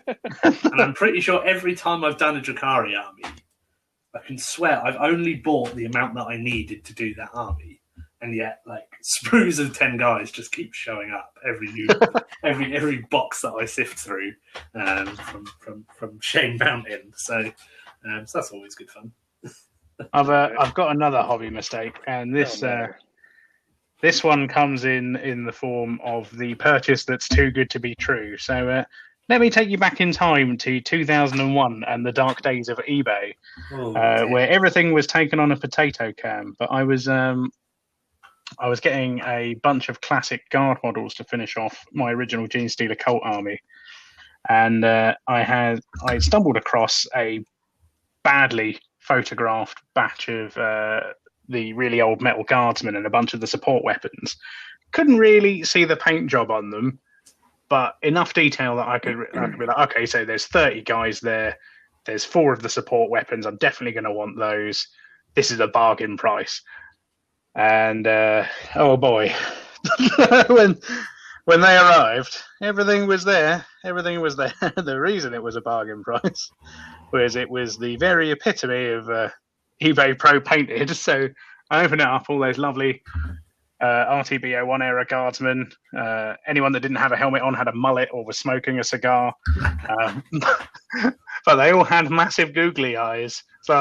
and I'm pretty sure every time I've done a Drakari army, I can swear I've only bought the amount that I needed to do that army, and yet like sprues of 10 guys just keep showing up every box that I sift through from Shane Mountain. So that's always good fun. I've got another hobby mistake, and this one comes in the form of the purchase that's too good to be true. So let me take you back in time to 2001 and the dark days of eBay, where everything was taken on a potato can. But I was getting a bunch of classic guard models to finish off my original Genestealer cult army, and I stumbled across a badly photographed batch of the really old metal guardsmen and a bunch of the support weapons. Couldn't really see the paint job on them, but enough detail that I could be like, okay, so there's 30 guys there. There's 4 of the support weapons. I'm definitely going to want those. This is a bargain price. And oh boy, when they arrived, everything was there. Everything was there. The reason it was a bargain price was it was the very epitome of eBay Pro painted. So I opened it up, all those lovely RTB01 era guardsmen. Anyone that didn't have a helmet on had a mullet or was smoking a cigar. But they all had massive googly eyes. So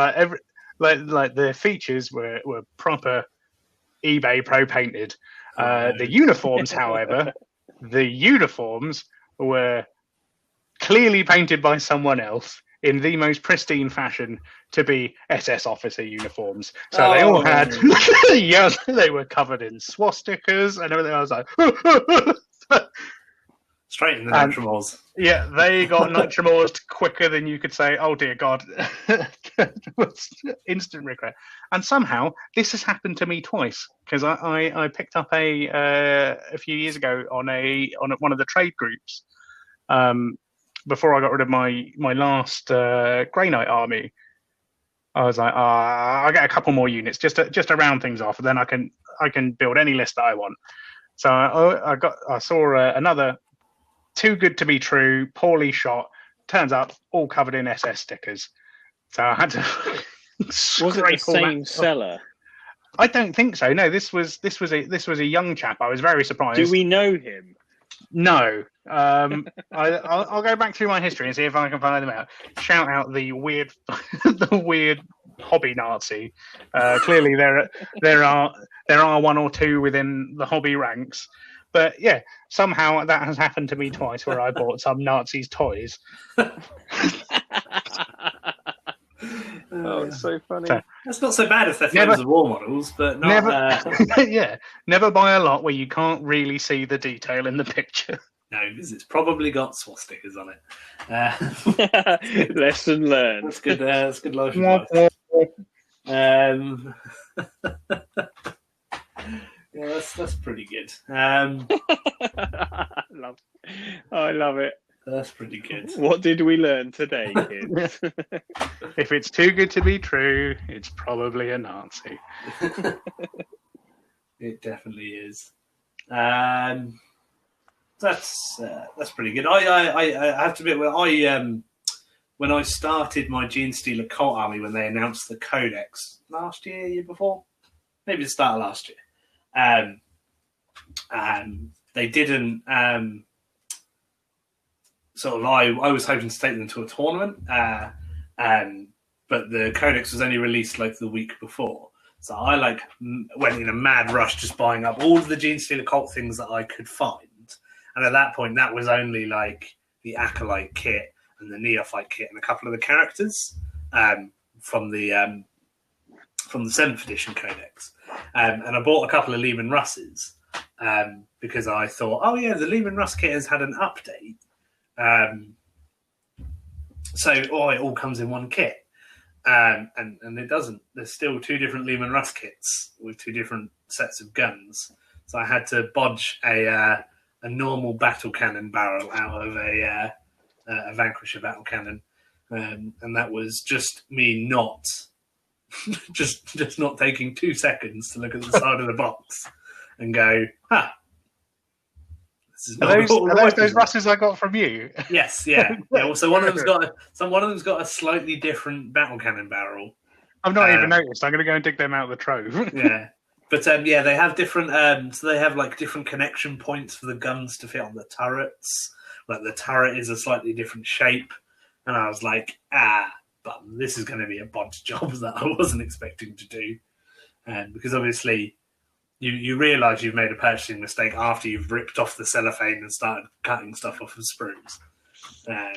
like the features were proper eBay Pro painted. The uniforms, however, were clearly painted by someone else in the most pristine fashion to be SS officer uniforms. So they all had, they were covered in swastikas and everything. I was like, straight in the Nitramors. Yeah, they got Nitramors quicker than you could say, oh dear God. Instant regret. And somehow this has happened to me twice, because I picked up a few years ago on one of the trade groups, before I got rid of my last Grey Knight army. I was like, I'll get a couple more units just to round things off, and then I can build any list that I want. So I saw another too good to be true, poorly shot. Turns up all covered in SS stickers. So I had to. Was it the same seller? I don't think so. No, this was a young chap. I was very surprised. Do we know him? No. I'll go back through my history and see if I can find them out. Shout out the weird hobby Nazi. Clearly there are one or two within the hobby ranks. But yeah, somehow that has happened to me twice, where I bought some Nazis' toys. Oh, it's so funny. That's not so bad if they're Flames of War models, but not... Never buy a lot where you can't really see the detail in the picture. No, because it's probably got swastikas on it. Lesson learned. That's good. That's good life advice. Yeah, that's pretty good. I love it. That's pretty good. What did we learn today, kids? If it's too good to be true, it's probably a Nazi. It definitely is. That's pretty good. I have to admit, when I started my Genestealer cult army, when they announced the Codex last year before, maybe the start of last year, they didn't. Sort of, I was hoping to take them to a tournament, but the Codex was only released like the week before. So I went in a mad rush, just buying up all of the Genestealer cult things that I could find. And at that point, that was only like the Acolyte kit and the Neophyte kit and a couple of the characters from the 7th edition Codex. And I bought a couple of Lehman Russes because I thought, oh yeah, the Lehman Russ kit has had an update. So it all comes in one kit. and it doesn't. There's still 2 different Lehman Russ kits with 2 different sets of guns. So I had to bodge a normal battle cannon barrel out of a Vanquisher battle cannon, and that was just me not just not taking 2 seconds to look at the side of the box and go, this is Are those Russes I got from you? Yes, yeah. Well, so one of them's got a slightly different battle cannon barrel. I've not even noticed. I'm going to go and dig them out of the trove. Yeah. But they have different. So they have like different connection points for the guns to fit on the turrets. Like the turret is a slightly different shape, and I was like, but this is going to be a bunch of jobs that I wasn't expecting to do, because obviously you realise you've made a purchasing mistake after you've ripped off the cellophane and started cutting stuff off of sprues.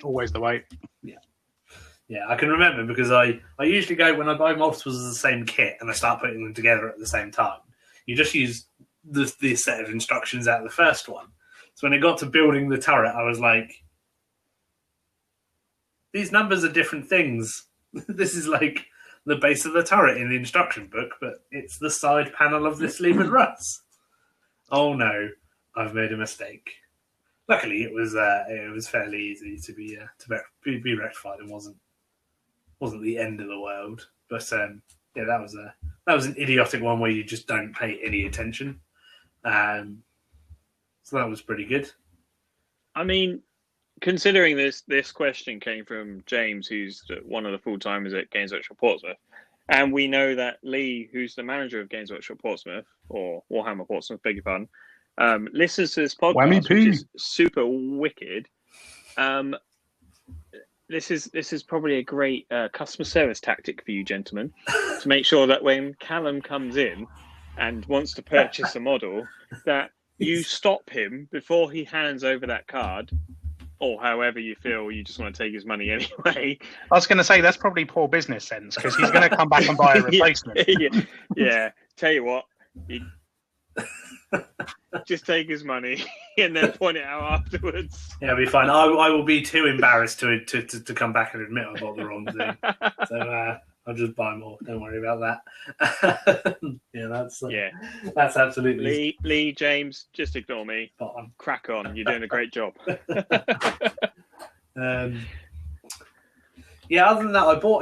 Always the way. Yeah, I can remember because I usually go when I buy multiples of the same kit and I start putting them together at the same time. You just use this set of instructions out of the first one. So when it got to building the turret, I was like, these numbers are different things. This is like the base of the turret in the instruction book, but it's the side panel of this Lehman Russ. Oh no, I've made a mistake. Luckily, it was fairly easy to be rectified and wasn't the end of the world. But that was an idiotic one where you just don't pay any attention. So that was pretty good. I mean, considering this question came from James, who's one of the full-timers at Games Workshop Portsmouth, and we know that Lee, who's the manager of Games Workshop Portsmouth, or Warhammer Portsmouth, beg your pardon, listens to this podcast, which is super wicked. This is probably a great customer service tactic for you gentlemen, to make sure that when Callum comes in and wants to purchase a model, that you stop him before he hands over that card, or however you feel you just want to take his money anyway. I was going to say that's probably poor business sense because he's going to come back and buy a replacement. Yeah. Tell you what, just take his money and then point it out afterwards. Yeah, it'll be fine. I will be too embarrassed to come back and admit I bought the wrong thing. So I'll just buy more. Don't worry about that. That's absolutely. Lee, James, just ignore me. Crack on. You're doing a great job. Other than that, I bought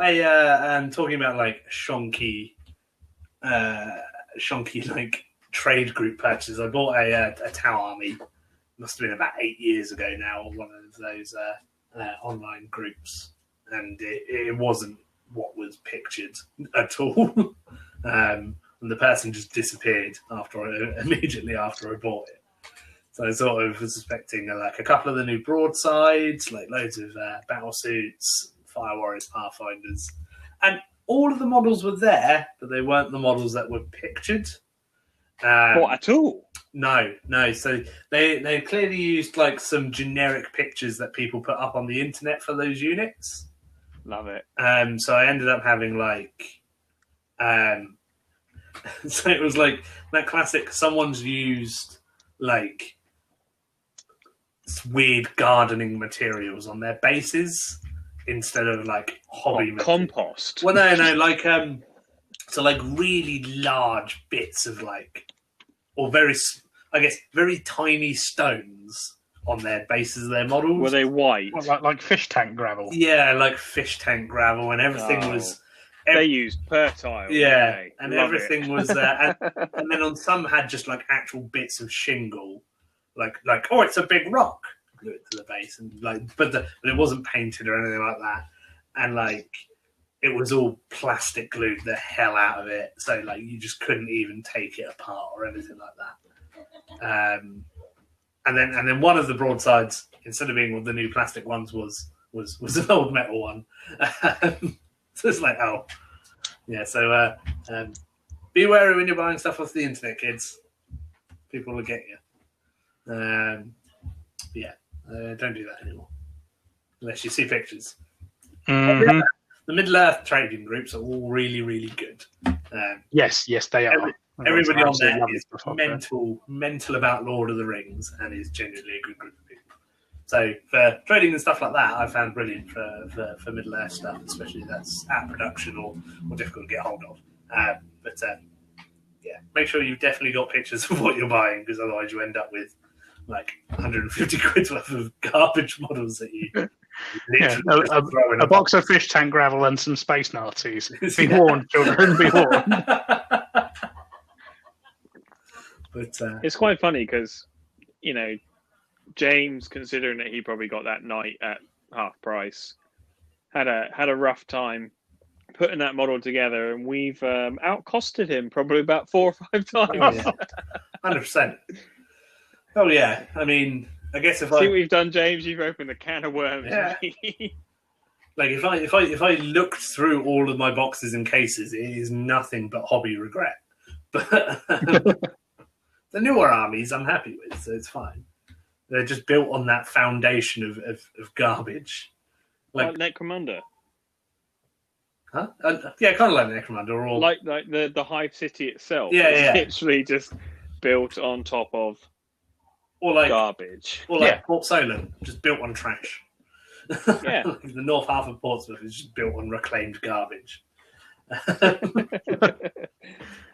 talking about like shonky like trade group purchases. I bought a Tau Army. Must have been about 8 years ago now, on one of those online groups, and it wasn't what was pictured at all. And the person just disappeared immediately after I bought it. So I sort of was expecting like a couple of the new broadsides, like loads of battle suits, Fire Warriors, Pathfinders, and all of the models were there, but they weren't the models that were pictured. What at all? No. So they clearly used like some generic pictures that people put up on the internet for those units. Love it. So I ended up having like, so it was like that classic. Someone's used like weird gardening materials on their bases instead of like hobby compost. Well, no, like so like really large bits of like, or very tiny stones on their bases of their models. Were they white? Like fish tank gravel? Yeah, like fish tank gravel, and everything was. They used per tile. Yeah, and love everything it. Was and then on some had just like actual bits of shingle, like oh, it's a big rock, glue it to the base, and like, but it wasn't painted or anything like that, and like it was all plastic glued the hell out of it, so like you just couldn't even take it apart or anything like that. And then one of the broadsides, instead of being one of the new plastic ones, was an old metal one. So it's like, oh, yeah. So be wary when you're buying stuff off the internet, kids. People will get you. Don't do that anymore unless you see pictures. Mm-hmm. The Middle Earth trading groups are all really, really good. Yes, they are. Everybody on there is mental about Lord of the Rings and is genuinely a good group of people. So for trading and stuff like that, I found brilliant for Middle Earth stuff, especially that's at production or difficult to get hold of. But yeah, make sure you've definitely got pictures of what you're buying, because otherwise you end up with like 150 quid worth of garbage models that you literally throw in a box of fish tank gravel and some space Nazis. Be warned, children, be warned. But it's quite funny because, you know, James, considering that he probably got that night at half price, had a rough time putting that model together, and we've outcosted him probably about 4 or 5 times. 100%. Oh yeah, I mean, I guess if See what we've done, James? You've opened a can of worms. Yeah. Like if I looked through all of my boxes and cases, it is nothing but hobby regret. But the newer armies I'm happy with, so it's fine. They're just built on that foundation of garbage. Like Necromunda. Huh? Yeah, kind of like Necromunda. Or like the Hive City itself. Yeah, it's literally just built on top of garbage. Or like Port Solent, just built on trash. Yeah. The north half of Portsmouth is just built on reclaimed garbage.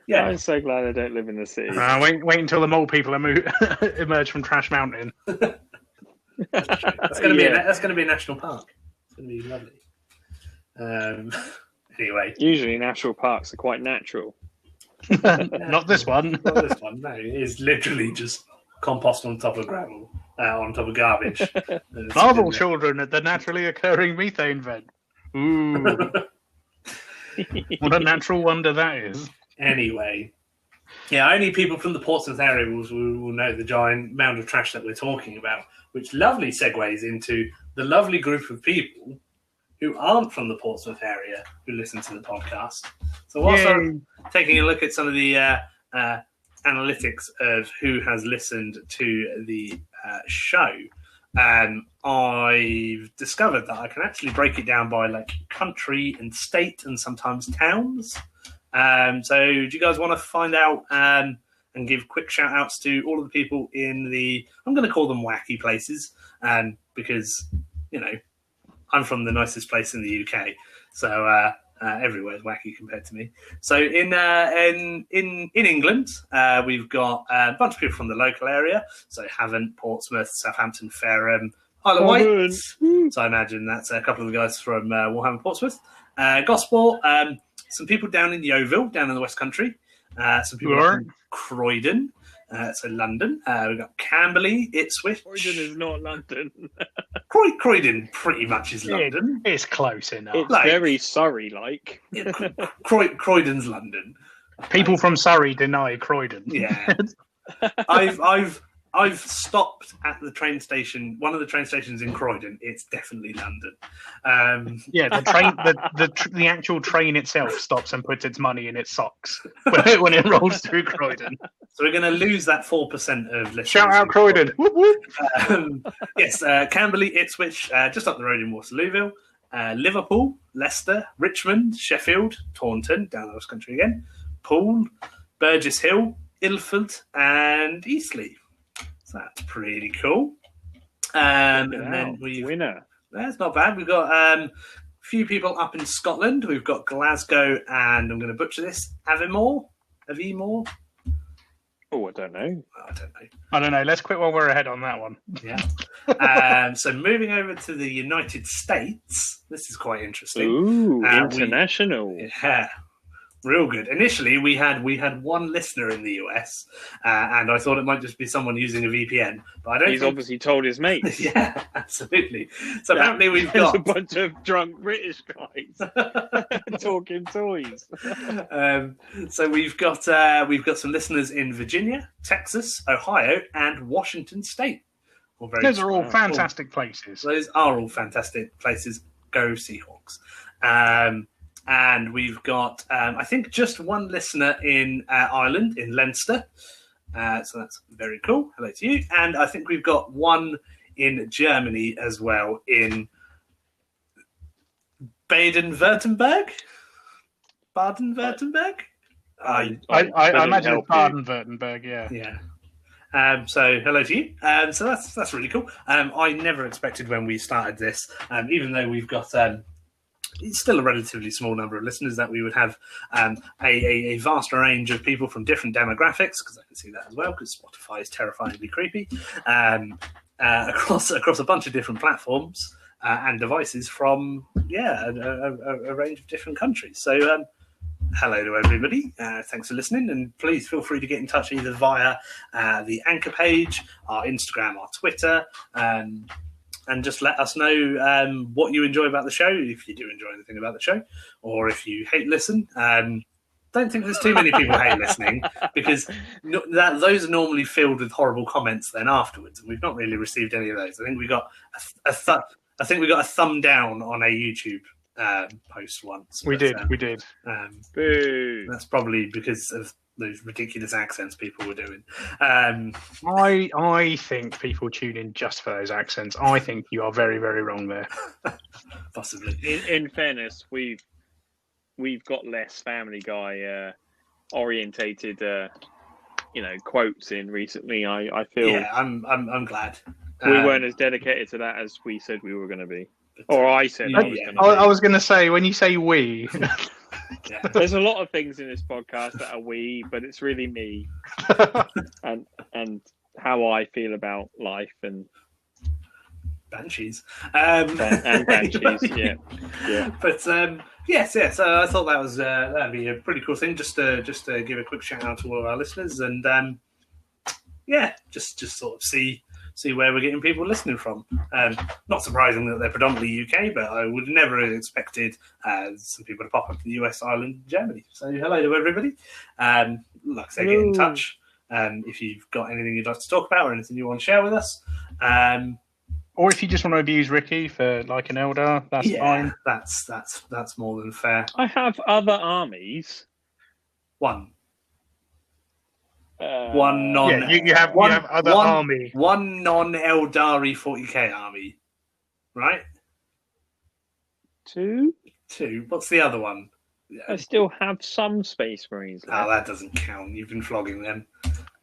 Yeah, I'm so glad I don't live in the city. Wait until the mole people emerge from Trash Mountain. That's going to be a national park. It's going to be lovely. Anyway, usually national parks are quite natural. Not this one. Not this one. No, it is literally just compost on top of gravel, on top of garbage. Marvel children at the naturally occurring methane vent. Ooh. What a natural wonder that is. Anyway, yeah, only people from the Portsmouth area will know the giant mound of trash that we're talking about, which lovely segues into the lovely group of people who aren't from the Portsmouth area who listen to the podcast. So whilst I'm taking a look at some of the analytics of who has listened to the show, I've discovered that I can actually break it down by like country and state and sometimes towns. So do you guys want to find out and give quick shout outs to all of the people in the, I'm going to call them wacky places, because, you know, I'm from the nicest place in the UK. So everywhere is wacky compared to me. So in England, we've got a bunch of people from the local area. So Havant, Portsmouth, Southampton, Fareham, Isle of Wight. So I imagine that's a couple of the guys from Warhammer Portsmouth. Gosport, some people down in Yeovil, down in the West Country. Some people from Croydon, so London. We've got Camberley, Ipswich. Croydon is not London. Croydon pretty much is London. It's close enough. It's very Surrey-like. Croydon's London. People from Surrey deny Croydon. Yeah. I've stopped at the train station, one of the train stations in Croydon. It's definitely London. Yeah, the train, the actual train itself stops and puts its money in its socks when it rolls through Croydon. So we're going to lose that 4% of listeners. Shout out Croydon! Yes, Camberley, Ipswich, just up the road in Waterlooville, Liverpool, Leicester, Richmond, Sheffield, Taunton, down the West Country again, Poole, Burgess Hill, Ilford, and Eastleigh. So that's pretty cool. And then winner. That's not bad. We've got a few people up in Scotland. We've got Glasgow, and I'm going to butcher this, Aviemore. Oh, I don't know. I don't know. Let's quit while we're ahead on that one. Yeah. So moving over to the United States, this is quite interesting. Ooh, international. Yeah. Real good. Initially, we had one listener in the US, and I thought it might just be someone using a VPN. But I don't. He's obviously told his mates. Yeah, absolutely. So apparently, we've got a bunch of drunk British guys talking toys. So we've got some listeners in Virginia, Texas, Ohio, and Washington State. Those are all fantastic places. Those are all fantastic places. Go Seahawks. And we've got, I think, just one listener in Ireland, in Leinster. So that's very cool. Hello to you. And I think we've got one in Germany as well, in Baden-Württemberg? I imagine it's Baden-Württemberg, yeah. Yeah. So hello to you. So that's really cool. I never expected when we started this, even though we've got it's still a relatively small number of listeners, that we would have a vast range of people from different demographics, because I can see that as well, because Spotify is terrifyingly creepy, across a bunch of different platforms and devices from a range of different countries. So hello to everybody. Thanks for listening, and please feel free to get in touch either via the Anchor page, our Instagram, our Twitter, and just let us know what you enjoy about the show, if you do enjoy anything about the show, or if you hate listen. Don't think there's too many people hate listening, because those are normally filled with horrible comments then afterwards, and we've not really received any of those. I think we got a thumb down on a YouTube post once. We did. Boo. That's probably because of those ridiculous accents people were doing. I think people tune in just for those accents. I think you are very, very wrong there. Possibly. In fairness, we've got less Family Guy orientated, quotes in recently. I feel. Yeah, I'm glad. We weren't as dedicated to that as we said we were going to be. Or I said I was going to be. I was going to say, when you say we... Yeah. There's a lot of things in this podcast that are we, but it's really me. and how I feel about life and... Banshees. And Banshees, yeah. But, yes, so I thought that'd be a pretty cool thing, just to give a quick shout out to all of our listeners, and, just sort of see where we're getting people listening from. Not surprising that they're predominantly UK, but I would never have expected some people to pop up in the US, Ireland, Germany. So hello to everybody. Like I say, get in touch if you've got anything you'd like to talk about or anything you want to share with us. Or if you just want to abuse Ricky for like an Eldar, that's fine. That's more than fair. I have other armies. One you have other army. One non-Eldari 40k army, right? Two. What's the other one? I still have some Space Marines left. Oh, that doesn't count. You've been flogging them.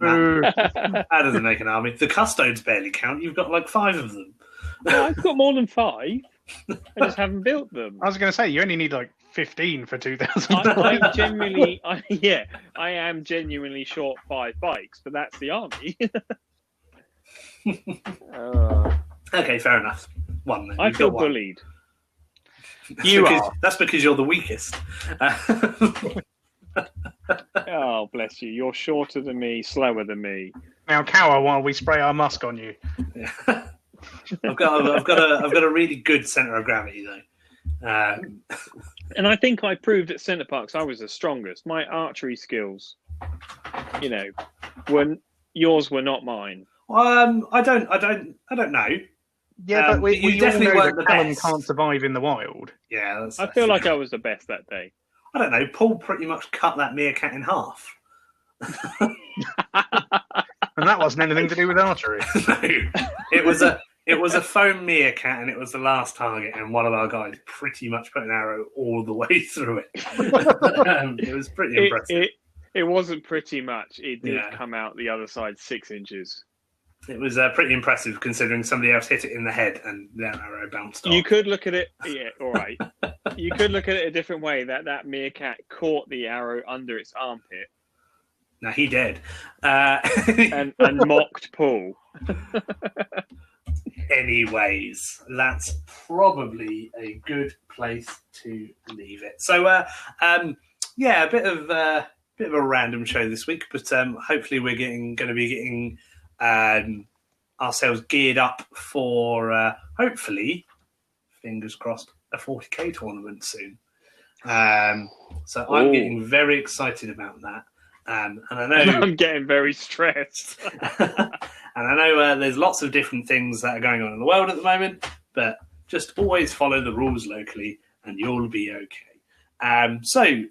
That doesn't make an army. The Custodes barely count. You've got like 5 of them. No, I've got more than 5. I just haven't built them. I was going to say, you only need like 15 for 2,000. I am genuinely short 5 bikes, but that's the army. Okay, fair enough. One then. I feel bullied. That's because you're the weakest. Oh, bless you. You're shorter than me, slower than me. Now cower while we spray our musk on you. Yeah. I've got a really good centre of gravity though. And I think I proved at Centre Parks I was the strongest. My archery skills, yours were not mine. I don't know. Yeah, but you we definitely all know weren't that the Callum best. can't survive in the wild. Yeah, I feel like I was the best that day. I don't know. Paul pretty much cut that meerkat in half. And that wasn't anything to do with archery. No, it was a foam meerkat, and it was the last target, and one of our guys pretty much put an arrow all the way through it. It was pretty impressive. It wasn't pretty much. It did come out the other side 6 inches. It was pretty impressive considering somebody else hit it in the head and their arrow bounced off. You could look at it, all right. You could look at it a different way. That meerkat caught the arrow under its armpit. No, he did. And mocked Paul. Anyways, that's probably a good place to leave it. So, a bit of a random show this week, but hopefully we're going to be getting ourselves geared up for hopefully, fingers crossed, a 40k tournament soon. So I'm getting very excited about that. And I know I'm getting very stressed. And I know there's lots of different things that are going on in the world at the moment, but just always follow the rules locally and you'll be okay. So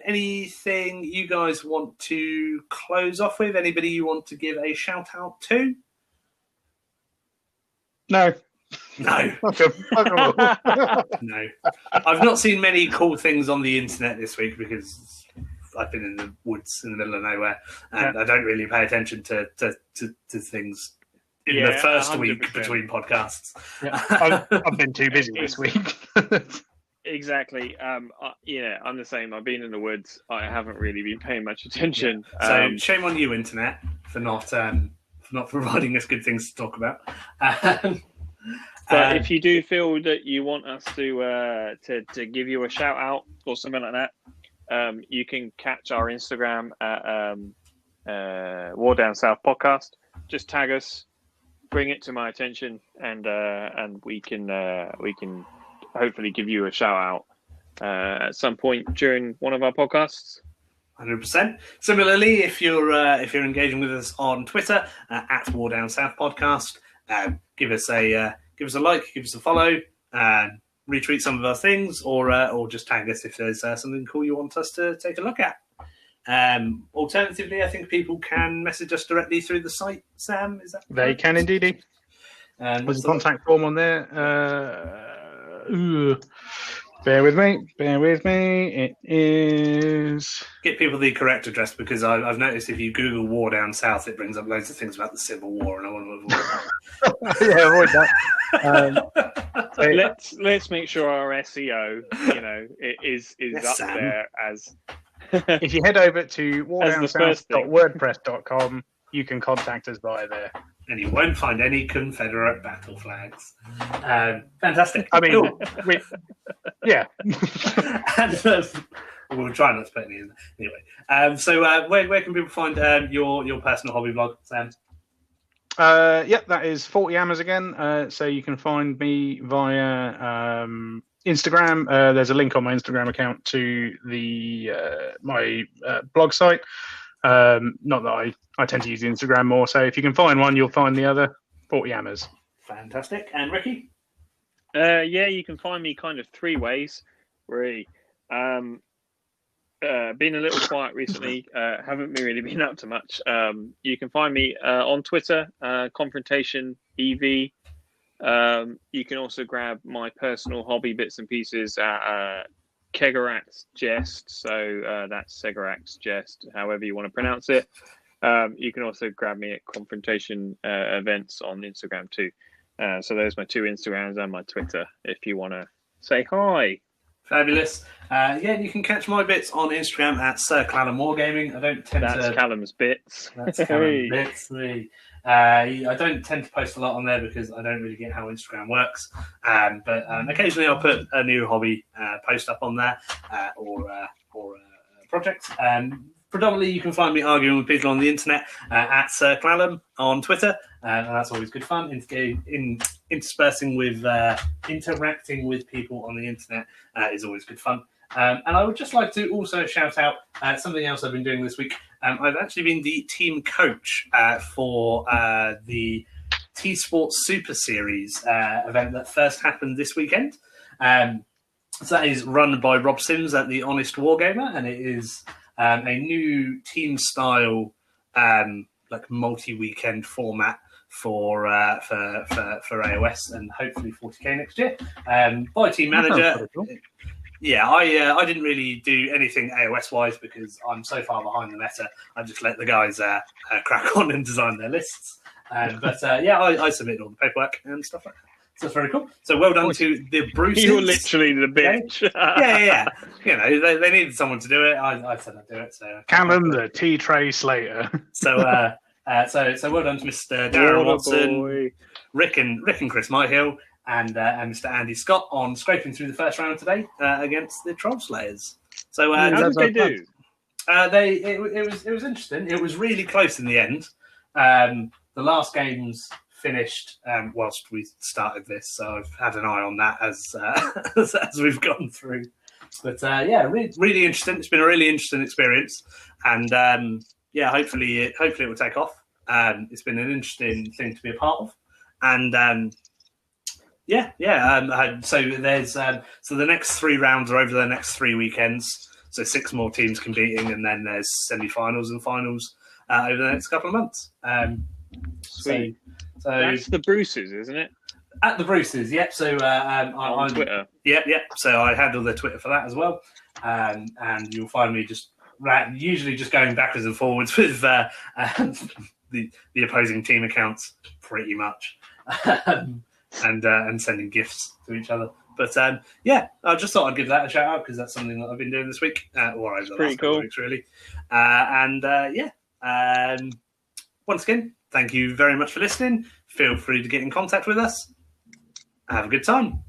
anything you guys want to close off with? Anybody you want to give a shout out to? No. No. No. I've not seen many cool things on the internet this week because I've been in the woods in the middle of nowhere, and I don't really pay attention to things in the first 100%. Week between podcasts. Yeah. I've been too busy this week. Exactly. I'm the same. I've been in the woods. I haven't really been paying much attention. Yeah. So shame on you, internet, for not providing us good things to talk about. But if you do feel that you want us to give you a shout out or something like that, you can catch our Instagram at War Down South Podcast. Just tag us, bring it to my attention, and we can hopefully give you a shout out at some point during one of our podcasts. 100%. Similarly, if you're engaging with us on Twitter at War Down South Podcast, give us a like, give us a follow, retweet some of our things, or just tag us if there's something cool you want us to take a look at. Alternatively, I think people can message us directly through the site. Sam, is that they right? Can indeed. There's a contact form on there. Bear with me. It is. Get people the correct address, because I've noticed if you Google War Down South, it brings up loads of things about the Civil War, and I want to avoid that. Yeah, avoid that. Let's make sure our SEO, is up Sam. there as. If you head over to wardownsouth.wordpress.com, you can contact us via there. And you won't find any Confederate battle flags. Fantastic. I mean, yeah. And, we'll try not to put any in there. Anyway, so where can people find your personal hobby blog, Sam? That is 40 Hammers again. So you can find me via Instagram. There's a link on my Instagram account to the my blog site. Not that I tend to use Instagram more, so if you can find one, you'll find the other. 40 Hammers. Fantastic. And Ricky? You can find me kind of three ways, really. Been a little quiet recently. Haven't really been up to much. You can find me on Twitter, Confrontation EV. You can also grab my personal hobby bits and pieces at Kegerax Jest, so that's Segerax Jest, however you want to pronounce it. You can also grab me at Confrontation events on Instagram too. So there's my two Instagrams and my Twitter if you want to say hi. Fabulous. You can catch my bits on Instagram at Sir Callum Wargaming. That's Callum's bits. That's Callum's bits. I don't tend to post a lot on there because I don't really get how Instagram works. But occasionally I'll put a new hobby post up on there or a project. Predominantly, you can find me arguing with people on the internet at Sir Callum on Twitter, and that's always good fun. Interspersing with interacting with people on the internet is always good fun. And I would just like to also shout out something else I've been doing this week. I've actually been the team coach for the T-Sports Super Series event that first happened this weekend. So that is run by Rob Sims at the Honest Wargamer, and it is a new team-style multi-weekend format for AOS and hopefully 40k next year. By team manager. Yeah, I didn't really do anything AOS-wise because I'm so far behind the meta. I just let the guys crack on and design their lists. I submitted all the paperwork and stuff like that. So it's very cool. So well done to the Bruces. You're literally the bitch. Yeah. They needed someone to do it. I said I'd do it. So Callum, the T-Tray Slater. So well done to Mr. Darren Watson, Rick and Chris Myhill, and Mr. Andy Scott on scraping through the first round today against the Troll Slayers. So how did they do? It was interesting. It was really close in the end. The last games finished whilst we started this, so I've had an eye on that as we've gone through. But really interesting. It's been a really interesting experience, and hopefully it will take off. It's been an interesting thing to be a part of, and so there's so the next 3 rounds are over the next 3 weekends. So 6 more teams competing, and then there's semi-finals and finals over the next couple of months. Sweet. So that's the Bruces, isn't it? At the Bruces, yep. So on Twitter. Yep. So I handle the Twitter for that as well, and you'll find me just usually just going backwards and forwards with the opposing team accounts, pretty much, and sending gifts to each other. But yeah, I just thought I'd give that a shout out because that's something that I've been doing this week, or over the last couple of weeks, really. Once again, thank you very much for listening. Feel free to get in contact with us. Have a good time.